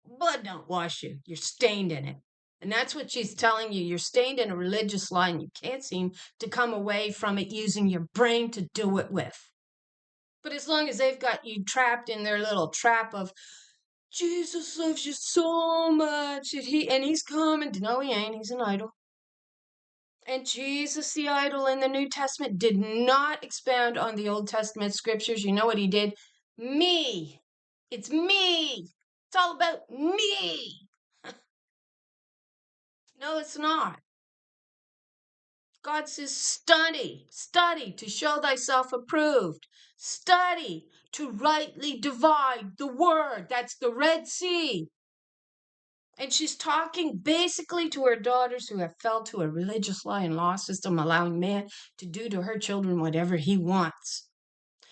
Blood don't wash you. You're stained in it. And that's what she's telling you. You're stained in a religious lie and you can't seem to come away from it using your brain to do it with. But as long as they've got you trapped in their little trap of Jesus loves you so much and he's coming. No, he ain't. He's an idol. And Jesus, the idol in the New Testament, did not expound on the Old Testament scriptures. You know what he did? Me. It's me. It's all about me. No, it's not. God says, study to show thyself approved. Study to rightly divide the word. That's the Red Sea. And she's talking basically to her daughters who have fell to a religious lie and law system, allowing man to do to her children whatever he wants,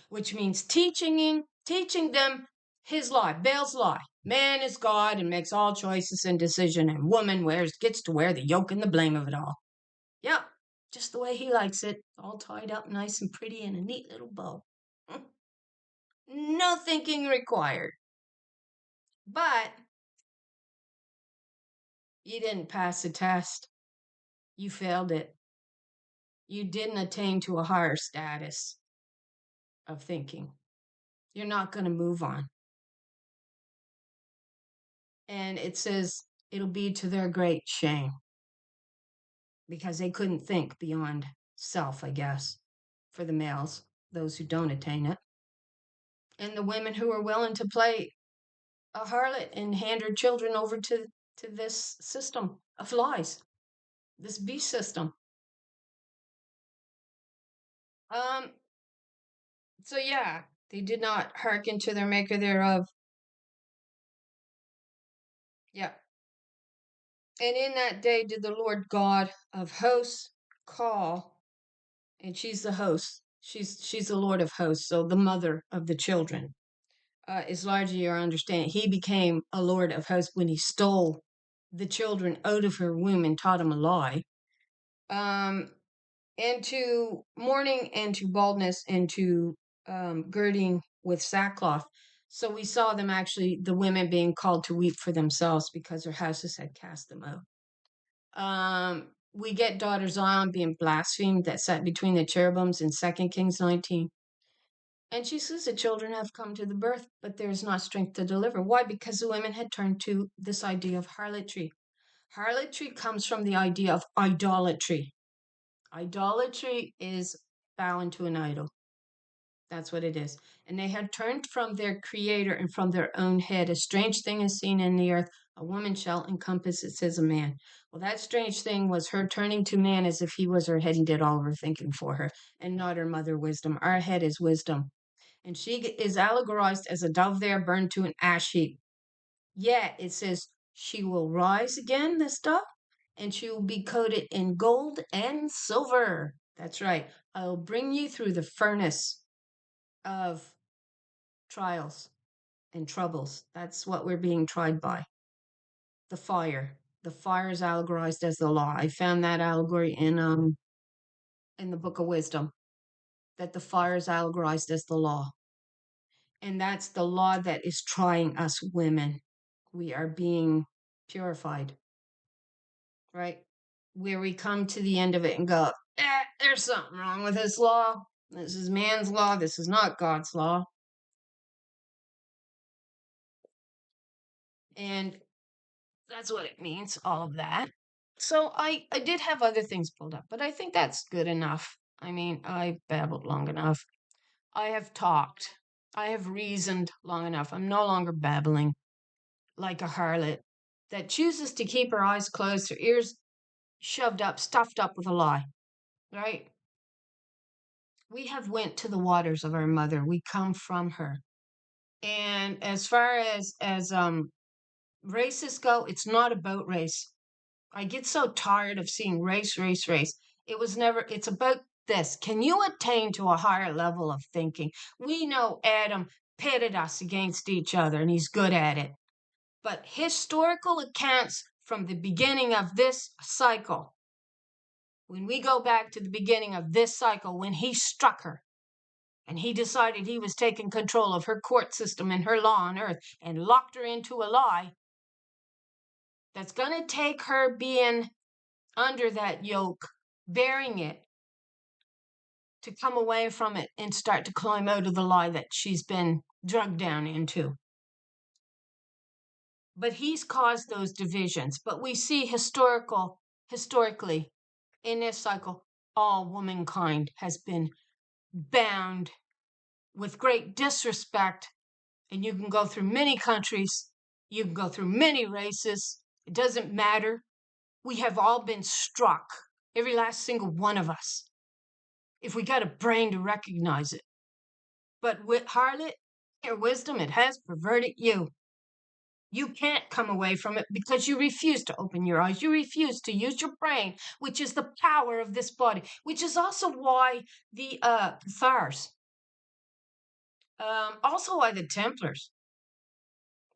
which means teaching them his lie, Baal's lie. Man is God and makes all choices and decision, and woman gets to wear the yoke and the blame of it all. Yep, just the way he likes it, all tied up nice and pretty in a neat little bow. No thinking required. But you didn't pass the test. You failed it. You didn't attain to a higher status of thinking. You're not going to move on. And it says it'll be to their great shame because they couldn't think beyond self, I guess, for the males, those who don't attain it. And the women who are willing to play a harlot and hand her children over to this system of lies, this beast system. So yeah, they did not hearken to their maker thereof. Yeah. And in that day did the Lord God of hosts call, and she's the host. She's the Lord of hosts, so the mother of the children. Is largely your understanding. He became a Lord of hosts when he stole the children out of her womb and taught them a lie. And to mourning and to baldness and to girding with sackcloth. So we saw them actually, the women being called to weep for themselves because their houses had cast them out. We get daughter Zion being blasphemed that sat between the cherubims in 2 Kings 19. And she says the children have come to the birth, but there is not strength to deliver. Why? Because the women had turned to this idea of harlotry. Harlotry comes from the idea of idolatry. Idolatry is bowing to an idol. That's what it is. And they had turned from their creator and from their own head. A strange thing is seen in the earth. A woman shall encompass it, says a man. Well, that strange thing was her turning to man as if he was her head and did all of her thinking for her, and not her mother wisdom. Our head is wisdom. And she is allegorized as a dove there burned to an ash heap. Yet it says she will rise again, this dove, and she will be coated in gold and silver. That's right. I'll bring you through the furnace of trials and troubles. That's what we're being tried by. The fire. The fire is allegorized as the law. I found that allegory in the Book of Wisdom, that the fire is allegorized as the law. And that's the law that is trying us women. We are being purified, right? Where we come to the end of it and go, there's something wrong with this law. This is man's law. This is not God's law. And that's what it means, all of that. So I did have other things pulled up, but I think that's good enough. I mean, I babbled long enough. I have talked. I have reasoned long enough. I'm no longer babbling. like a harlot, that chooses to keep her eyes closed, her ears shoved up, stuffed up with a lie, right? We have went to the waters of our mother. We come from her. And as far as races go, it's not about race. I get so tired of seeing race, race, race. It was never, it's about this. Can you attain to a higher level of thinking? We know Adam pitted us against each other and he's good at it. But historical accounts from the beginning of this cycle, when we go back to the beginning of this cycle, when he struck her and he decided he was taking control of her court system and her law on earth and locked her into a lie that's going to take her being under that yoke, bearing it, to come away from it and start to climb out of the lie that she's been drugged down into. But he's caused those divisions. But we see historically, in this cycle, all womankind has been bound with great disrespect. And you can go through many countries, you can go through many races, it doesn't matter. We have all been struck, every last single one of us, if we got a brain to recognize it. But with harlot, your wisdom, it has perverted you. You can't come away from it because you refuse to open your eyes. You refuse to use your brain, which is the power of this body, which is also why the Cathars, also why the Templars,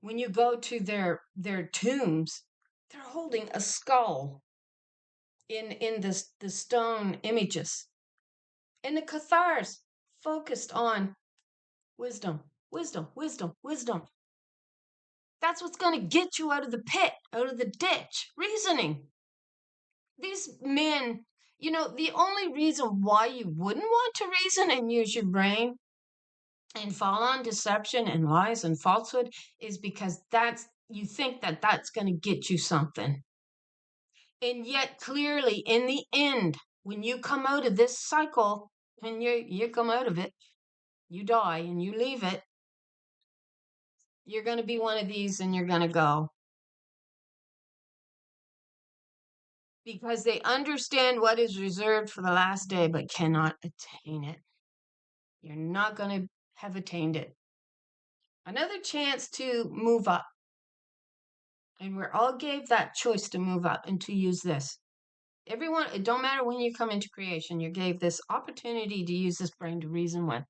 when you go to their tombs, they're holding a skull in the stone images. And the Cathars focused on wisdom, wisdom, wisdom, wisdom. That's what's going to get you out of the pit, out of the ditch. Reasoning. These men, the only reason why you wouldn't want to reason and use your brain and fall on deception and lies and falsehood is because you think that that's going to get you something. And yet, clearly, in the end, when you come out of this cycle, when you come out of it, you die and you leave it, you're going to be one of these and you're going to go. Because they understand what is reserved for the last day but cannot attain it. You're not going to have attained it. Another chance to move up. And we're all gave that choice to move up and to use this. Everyone, it don't matter when you come into creation, you're gave this opportunity to use this brain to reason with.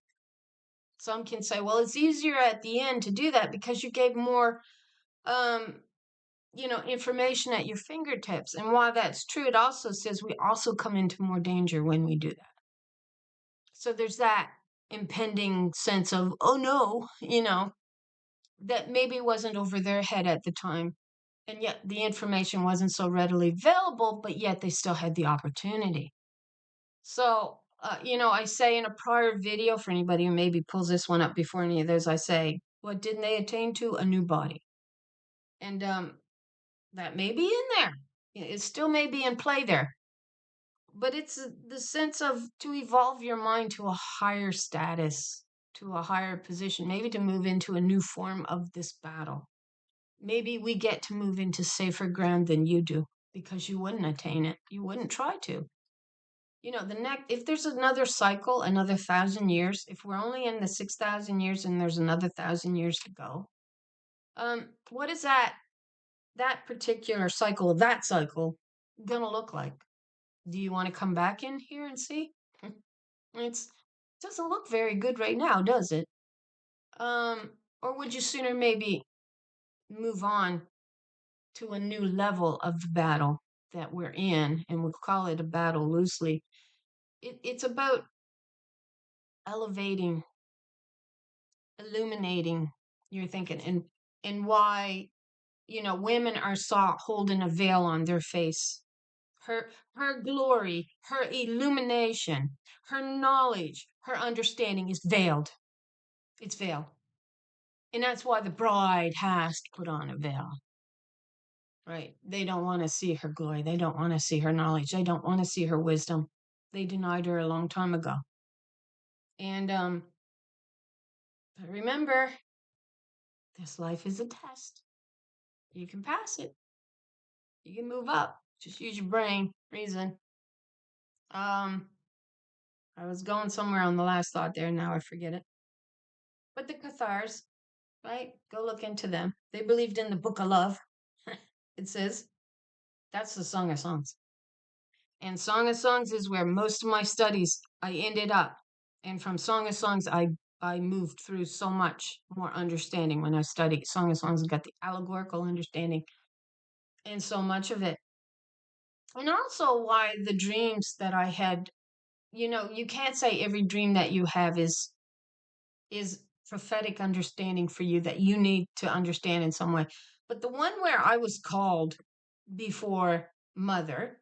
Some can say, well, it's easier at the end to do that because you gave more information at your fingertips. And while that's true, it also says we also come into more danger when we do that. So there's that impending sense of, oh no, that maybe wasn't over their head at the time. And yet the information wasn't so readily available, but yet they still had the opportunity. So, I say in a prior video, for anybody who maybe pulls this one up before any of those, I say, what didn't they attain to? A new body. And that may be in there. It still may be in play there. But it's the sense of to evolve your mind to a higher status, to a higher position, maybe to move into a new form of this battle. Maybe we get to move into safer ground than you do because you wouldn't attain it. You wouldn't try to. If there's another cycle, another 1,000 years, if we're only in the 6,000 years and there's another 1,000 years to go, what is that particular cycle, that cycle, gonna look like? Do you want to come back in here and see? It doesn't look very good right now, does it? Or would you sooner maybe move on to a new level of the battle that we're in, and we'll call it a battle loosely? It's about elevating, illuminating your thinking, and why women are saw holding a veil on their face. Her glory, her illumination, her knowledge, her understanding is veiled. It's veiled. And that's why the bride has to put on a veil. Right? They don't want to see her glory. They don't want to see her knowledge. They don't want to see her wisdom. They denied her a long time ago. And but remember, this life is a test. You can pass it. You can move up. Just use your brain, reason. I was going somewhere on the last thought there. Now I forget it. But the Cathars, right? Go look into them. They believed in the book of love. It says that's the Song of Songs. And Song of Songs is where most of my studies I ended up. And from Song of Songs, I moved through so much more understanding when I studied Song of Songs. I got the allegorical understanding and so much of it. And also why the dreams that I had, you can't say every dream that you have is prophetic understanding for you that you need to understand in some way. But the one where I was called before Mother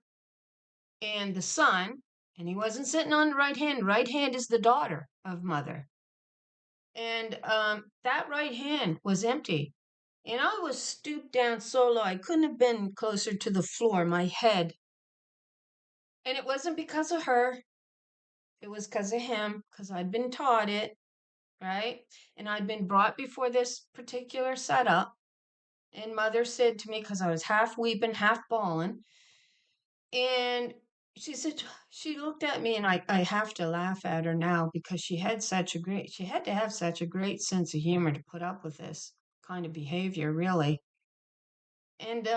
and the son, and he wasn't sitting on the right hand. Right hand is the daughter of Mother. And that right hand was empty. And I was stooped down so low, I couldn't have been closer to the floor, my head. And it wasn't because of her, it was because of him, because I'd been taught it, right? And I'd been brought before this particular setup. And Mother said to me, because I was half weeping, half bawling, and she said, she looked at me, and I have to laugh at her now because she had to have such a great sense of humor to put up with this kind of behavior, really. And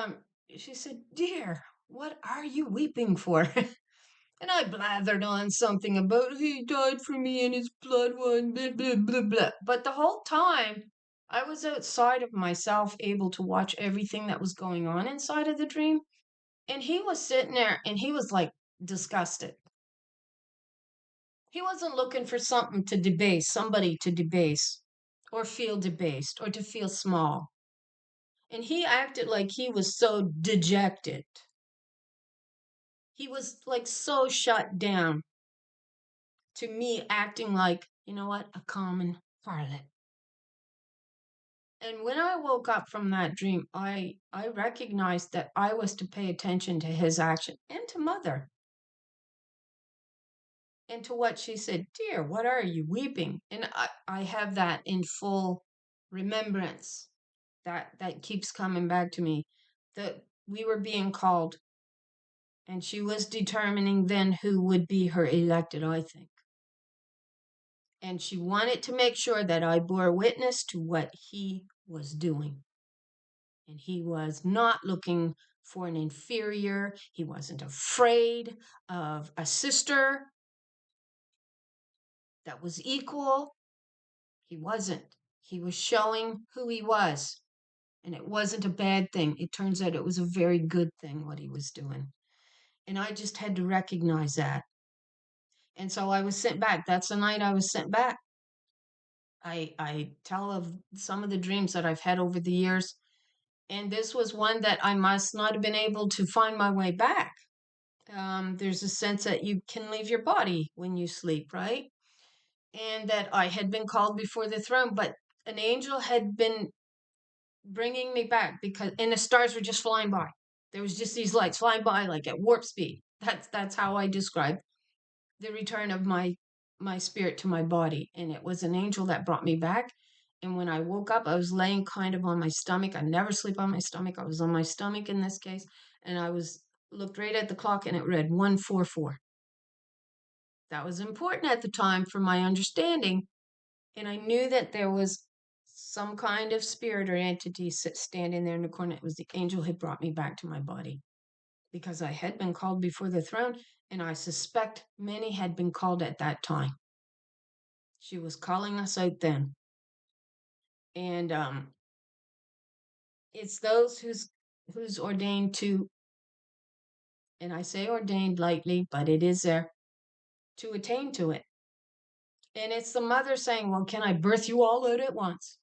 she said, "Dear, what are you weeping for?" And I blathered on something about he died for me and his blood won, blah, blah, blah, blah. But the whole time, I was outside of myself, able to watch everything that was going on inside of the dream. And he was sitting there and he was like disgusted. He wasn't looking for something to debase, somebody to debase, or feel debased, or to feel small. And he acted like he was so dejected. He was like so shut down to me acting like, you know what, a common harlot. And when I woke up from that dream, I recognized that I was to pay attention to his action and to Mother and to what she said. Dear, what are you weeping? And I have that in full remembrance. That keeps coming back to me. That we were being called, and she was determining then who would be her elected, I think. And she wanted to make sure that I bore witness to what he was doing. And he was not looking for an inferior. He wasn't afraid of a sister that was equal. He wasn't. He was showing who he was. And it wasn't a bad thing. It turns out it was a very good thing what he was doing. And I just had to recognize that. And so I was sent back. That's the night I was sent back. I tell of some of the dreams that I've had over the years. And this was one that I must not have been able to find my way back. There's a sense that you can leave your body when you sleep, right? And that I had been called before the throne, but an angel had been bringing me back and the stars were just flying by. There was just these lights flying by like at warp speed. That's how I describe the return of my spirit to my body. And it was an angel that brought me back. And when I woke up, I was laying kind of on my stomach. I never sleep on my stomach. I was on my stomach in this case, and I was looked right at the clock, and it read 144. That was important at the time for my understanding, and I knew that there was some kind of spirit or entity standing there in the corner. It was the angel who brought me back to my body because I had been called before the throne, and I suspect many had been called at that time. She was calling us out then. And it's those who's ordained to, and I say ordained lightly, but it is there, to attain to it. And it's the mother saying, well, can I birth you all out at once?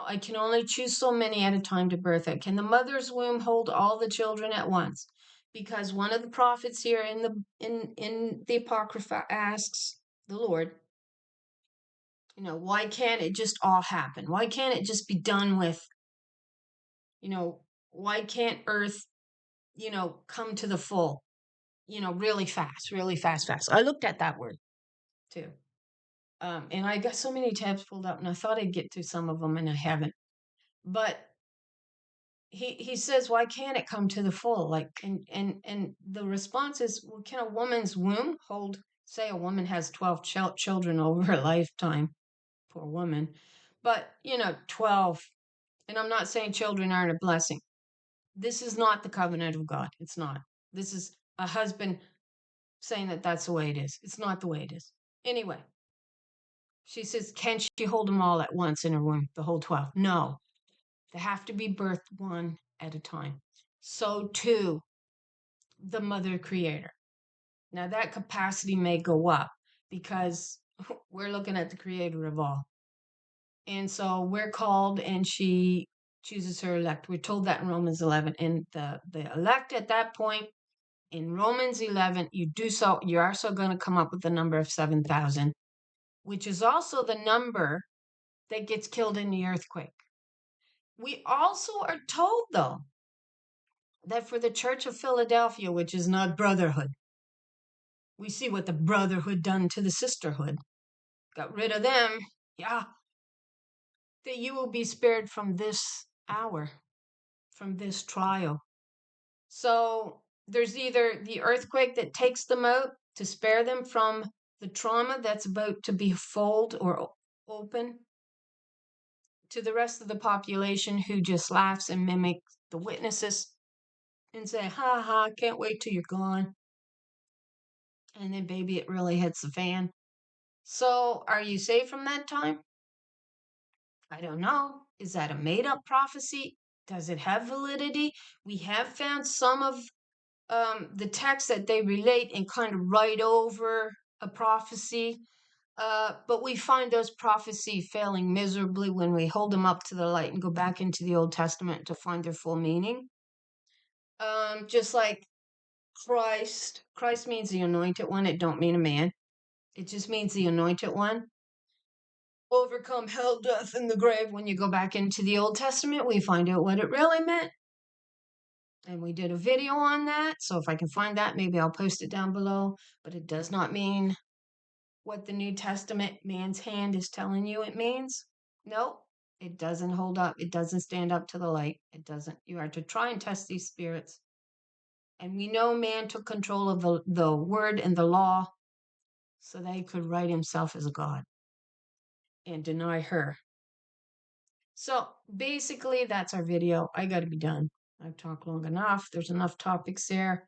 I can only choose so many at a time to birth out. Can the mother's womb hold all the children at once? Because one of the prophets here in the Apocrypha asks the Lord, why can't it just all happen? Why can't it just be done with? Why can't Earth, come to the full, really fast, really fast, fast? I looked at that word too. And I got so many tabs pulled up, and I thought I'd get to some of them, and I haven't. But he says, why can't it come to the full? Like, and the response is, well, can a woman's womb hold, say a woman has 12 children over her lifetime, poor woman, but 12. And I'm not saying children aren't a blessing. This is not the covenant of God. It's not. This is a husband saying that that's the way it is. It's not the way it is. Anyway, she says, can she hold them all at once in her womb, the whole 12? No. They have to be birthed one at a time. So too, the mother creator. Now that capacity may go up because we're looking at the creator of all. And so we're called and she chooses her elect. We're told that in Romans 11. And the elect at that point, in Romans 11, you are also going to come up with the number of 7,000, which is also the number that gets killed in the earthquake. We also are told, though, that for the Church of Philadelphia, which is not brotherhood, we see what the brotherhood done to the sisterhood. Got rid of them. Yeah. That you will be spared from this hour, from this trial. So there's either the earthquake that takes them out to spare them from the trauma that's about to be fold or open to the rest of the population who just laughs and mimics the witnesses and say, ha ha, can't wait till you're gone. And then, baby, it really hits the fan. So are you saved from that time? I don't know. Is that a made up prophecy? Does it have validity? We have found some of the texts that they relate and kind of write over a prophecy. But we find those prophecies failing miserably when we hold them up to the light and go back into the Old Testament to find their full meaning. Just like Christ. Christ means the anointed one. It don't mean a man. It just means the anointed one. Overcome hell, death, and the grave. When you go back into the Old Testament, we find out what it really meant. And we did a video on that. So if I can find that, maybe I'll post it down below. But it does not mean what the New Testament man's hand is telling you it means. No, it doesn't hold up. It doesn't stand up to the light. It doesn't. You are to try and test these spirits. And we know man took control of the word and the law so that he could write himself as a God and deny her. So basically, that's our video. I got to be done. I've talked long enough. There's enough topics there.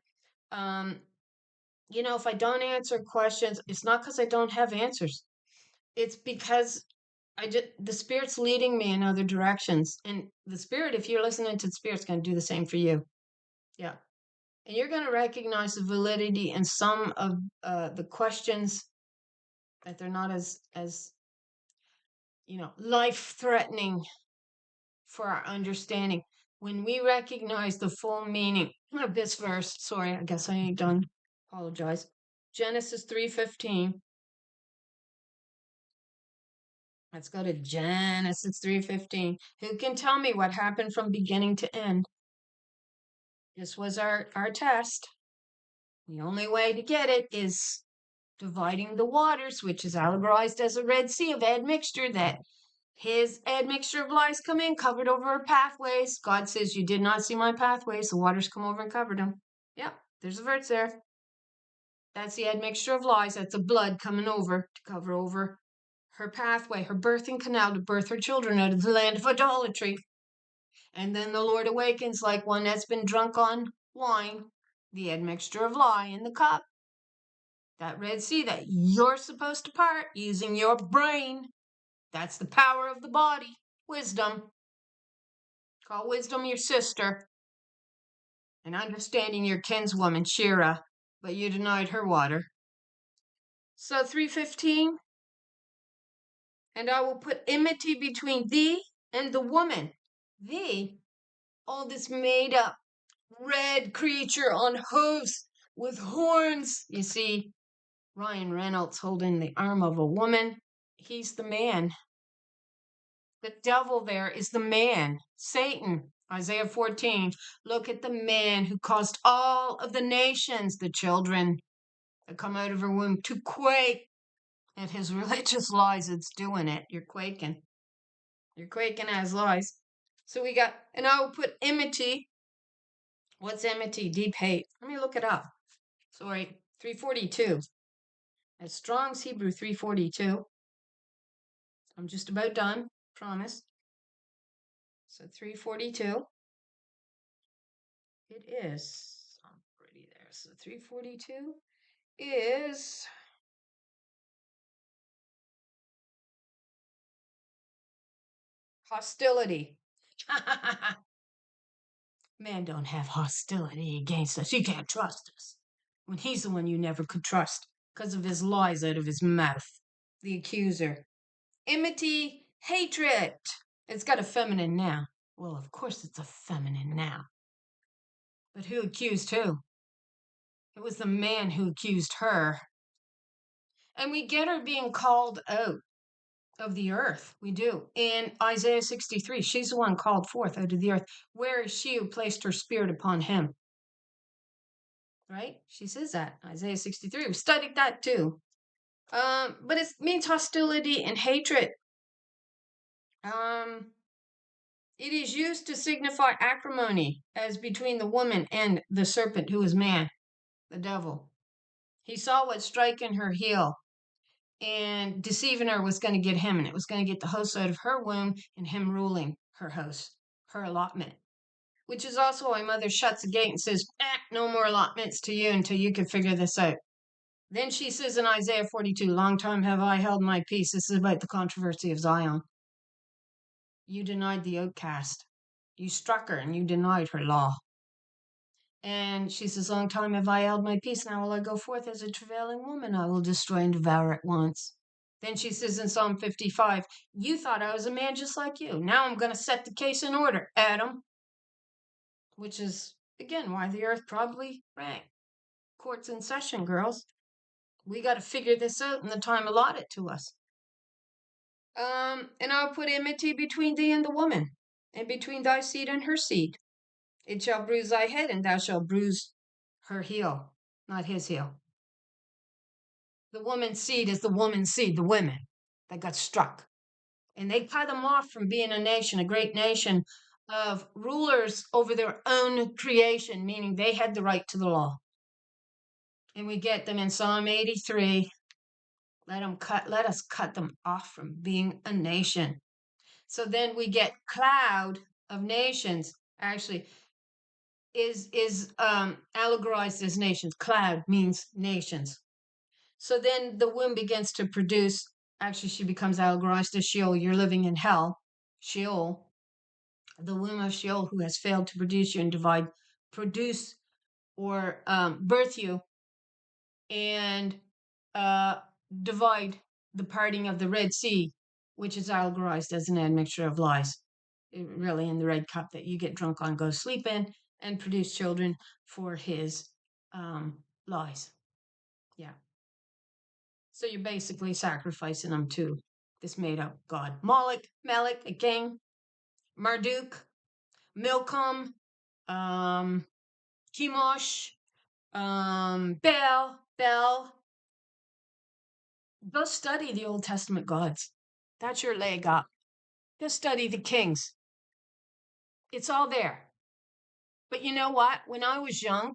If I don't answer questions, it's not because I don't have answers. It's because the Spirit's leading me in other directions. And the Spirit, if you're listening to the Spirit's going to do the same for you. Yeah. And you're going to recognize the validity in some of the questions that they're not as life-threatening for our understanding. When we recognize the full meaning of this verse, sorry, I guess I ain't done. Apologize. Genesis 3:15. Let's go to Genesis 3:15. Who can tell me what happened from beginning to end? This was our test. The only way to get it is dividing the waters, which is allegorized as a Red Sea of admixture, that his admixture of lies come in, covered over our pathways. God says, you did not see my pathways. The waters come over and covered them. Yep, there's a verse there. That's the admixture of lies. That's the blood coming over to cover over her pathway, her birthing canal to birth her children out of the land of idolatry. And then the Lord awakens like one that's been drunk on wine, the admixture of lie in the cup. That Red Sea that you're supposed to part using your brain. That's the power of the body. Wisdom. Call wisdom your sister. And understanding your kinswoman, Shira, but you denied her water. So 3:15. And I will put enmity between thee and the woman. Thee, all this made up red creature on hooves with horns. You see, Ryan Reynolds holding the arm of a woman. He's the man. The devil there is the man, Satan. Isaiah 14. Look at the man who caused all of the nations, the children that come out of her womb, to quake at his religious lies. It's doing it. You're quaking. You're quaking as lies. So we got, and I will put enmity. What's enmity? Deep hate. Let me look it up. Sorry, 342. That's Strong's Hebrew 342. I'm just about done, promise. So 342. It is, I'm already there. So 342 is hostility. Man don't have hostility against us. He can't trust us. When he's the one you never could trust because of his lies out of his mouth. The accuser. Enmity, hatred. It's got a feminine now. Well, of course it's a feminine now. But who accused who? It was the man who accused her. And we get her being called out of the earth. We do. In Isaiah 63, she's the one called forth out of the earth. Where is she who placed her spirit upon him? Right? She says that. Isaiah 63. We studied that too. But it means hostility and hatred. It is used to signify acrimony as between the woman and the serpent who is man, the devil. He saw what striking her heel and deceiving her was going to get him, and it was going to get the host out of her womb and him ruling her house, her allotment. Which is also why Mother shuts the gate and says, no more allotments to you until you can figure this out. Then she says in Isaiah 42, long time have I held my peace. This is about the controversy of Zion. You denied the outcast. You struck her and you denied her law. And she says, long time have I held my peace. Now will I go forth as a travailing woman. I will destroy and devour at once. Then she says in Psalm 55, you thought I was a man just like you. Now I'm going to set the case in order, Adam. Which is, again, why the earth probably rang. Court's in session, girls. We got to figure this out in the time allotted to us. And I'll put enmity between thee and the woman, and between thy seed and her seed. It shall bruise thy head, and thou shalt bruise her heel, not his heel. The woman's seed is the woman's seed, the women that got struck. And they cut them off from being a nation, a great nation of rulers over their own creation, meaning they had the right to the law. And we get them in Psalm 83. Let us cut them off from being a nation. So then we get cloud of nations, actually, is allegorized as nations. Cloud means nations. So then the womb begins to produce, actually she becomes allegorized as Sheol. You're living in hell. Sheol, the womb of Sheol, who has failed to produce you and produce or birth you and divide the parting of the Red Sea, which is allegorized as an admixture of lies. Really in the red cup that you get drunk on, go sleep in, and produce children for his lies. Yeah. So you're basically sacrificing them to this made-up god. Moloch, Melech, a king, Marduk, Milcom, Chemosh, Bel. Go study the Old Testament gods. That's your leg up. Go study the kings. It's all there. But you know what? When I was young,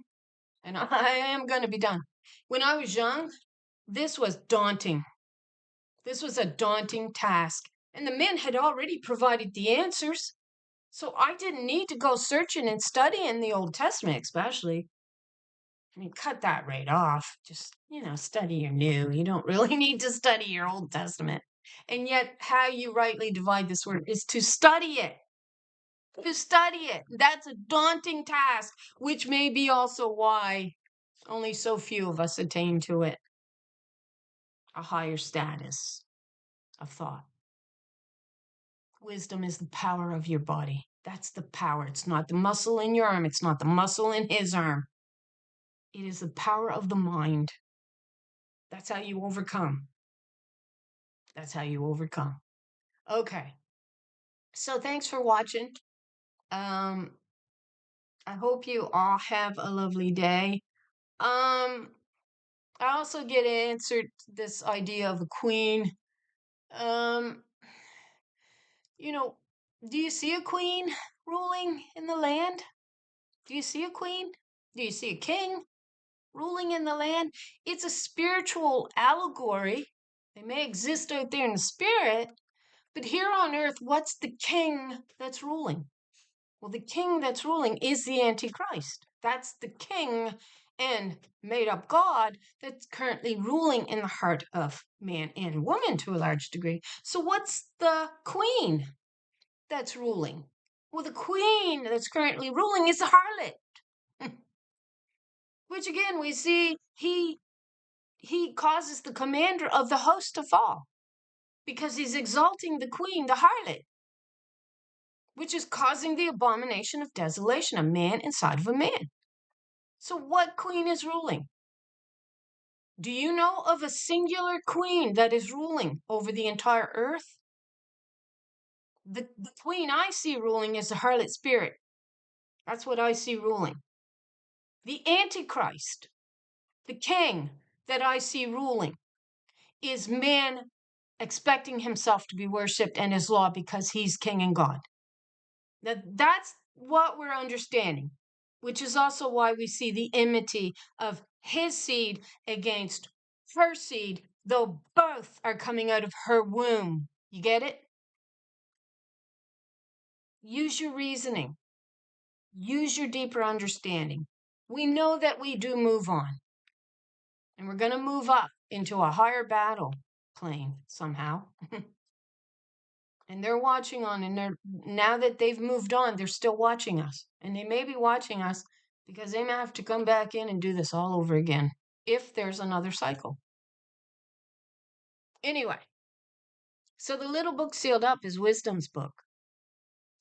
and I am going to be done. When I was young, this was daunting. This was a daunting task. And the men had already provided the answers. So I didn't need to go searching and studying the Old Testament, especially. I mean, cut that right off. Just, study your new. You don't really need to study your Old Testament. And yet, how you rightly divide this word is to study it. To study it. That's a daunting task, which may be also why only so few of us attain to it. A higher status of thought. Wisdom is the power of your body. That's the power. It's not the muscle in your arm. It's not the muscle in his arm. It is the power of the mind. That's how you overcome. That's how you overcome. Okay. So thanks for watching. I hope you all have a lovely day. I also get answered this idea of a queen. You know, Do you see a queen ruling in the land? Do you see a queen? Do you see a king ruling in the land? It's a spiritual allegory. They may exist out there in the spirit, but here on earth, what's the king that's ruling? Well, the king that's ruling is the Antichrist. That's the king and made up God that's currently ruling in the heart of man and woman to a large degree. So, what's the queen that's ruling? Well, the queen that's currently ruling is the harlot, which again we see he causes the commander of the host to fall because he's exalting the queen, the harlot, which is causing the abomination of desolation, a man inside of a man. So, what queen is ruling? Do you know of a singular queen that is ruling over the entire earth? The queen I see ruling is the harlot spirit. That's what I see ruling. The Antichrist, the king that I see ruling, is man expecting himself to be worshipped and his law because he's king and God. Now, that's what we're understanding, which is also why we see the enmity of his seed against her seed, though both are coming out of her womb. You get it? Use your reasoning, use your deeper understanding. We know that we do move on, and we're going to move up into a higher battle plane somehow. And they're watching on, and they're now that they've moved on, they're still watching us. And they may be watching us because they may have to come back in and do this all over again if there's another cycle. Anyway, so the little book sealed up is wisdom's book.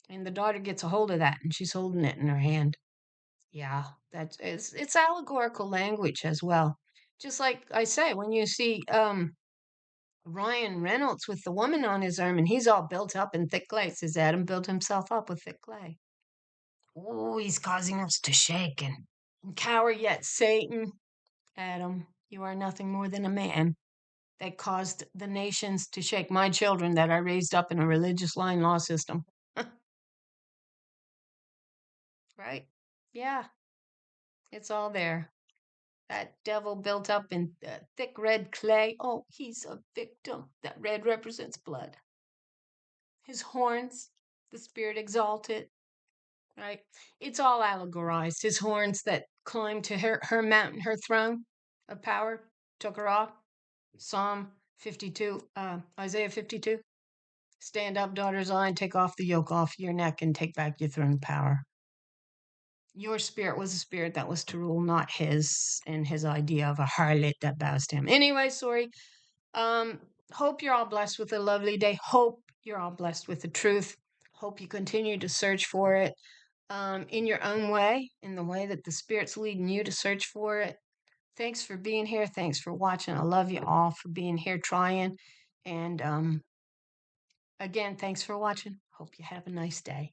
And the daughter gets a hold of that and she's holding it in her hand. Yeah, it's allegorical language as well. Just like I say, when you see Ryan Reynolds with the woman on his arm and he's all built up in thick clay, says Adam built himself up with thick clay. Oh, he's causing us to shake and cower, yet Satan, Adam, you are nothing more than a man that caused the nations to shake. My children that I raised up in a religious line law system. Right? Yeah, it's all there. That devil built up in thick red clay. Oh, he's a victim. That red represents blood. His horns, the spirit exalted. Right? It's all allegorized. His horns that climbed to her mountain, her throne of power, took her off. Psalm 52, Isaiah 52. Stand up, daughter Zion, take off the yoke off your neck and take back your throne of power. Your spirit was a spirit that was to rule, not his, and his idea of a harlot that bows to him. Anyway, sorry. Hope you're all blessed with a lovely day. Hope you're all blessed with the truth. Hope you continue to search for it in your own way, in the way that the Spirit's leading you to search for it. Thanks for being here. Thanks for watching. I love you all for being here trying. And again, thanks for watching. Hope you have a nice day.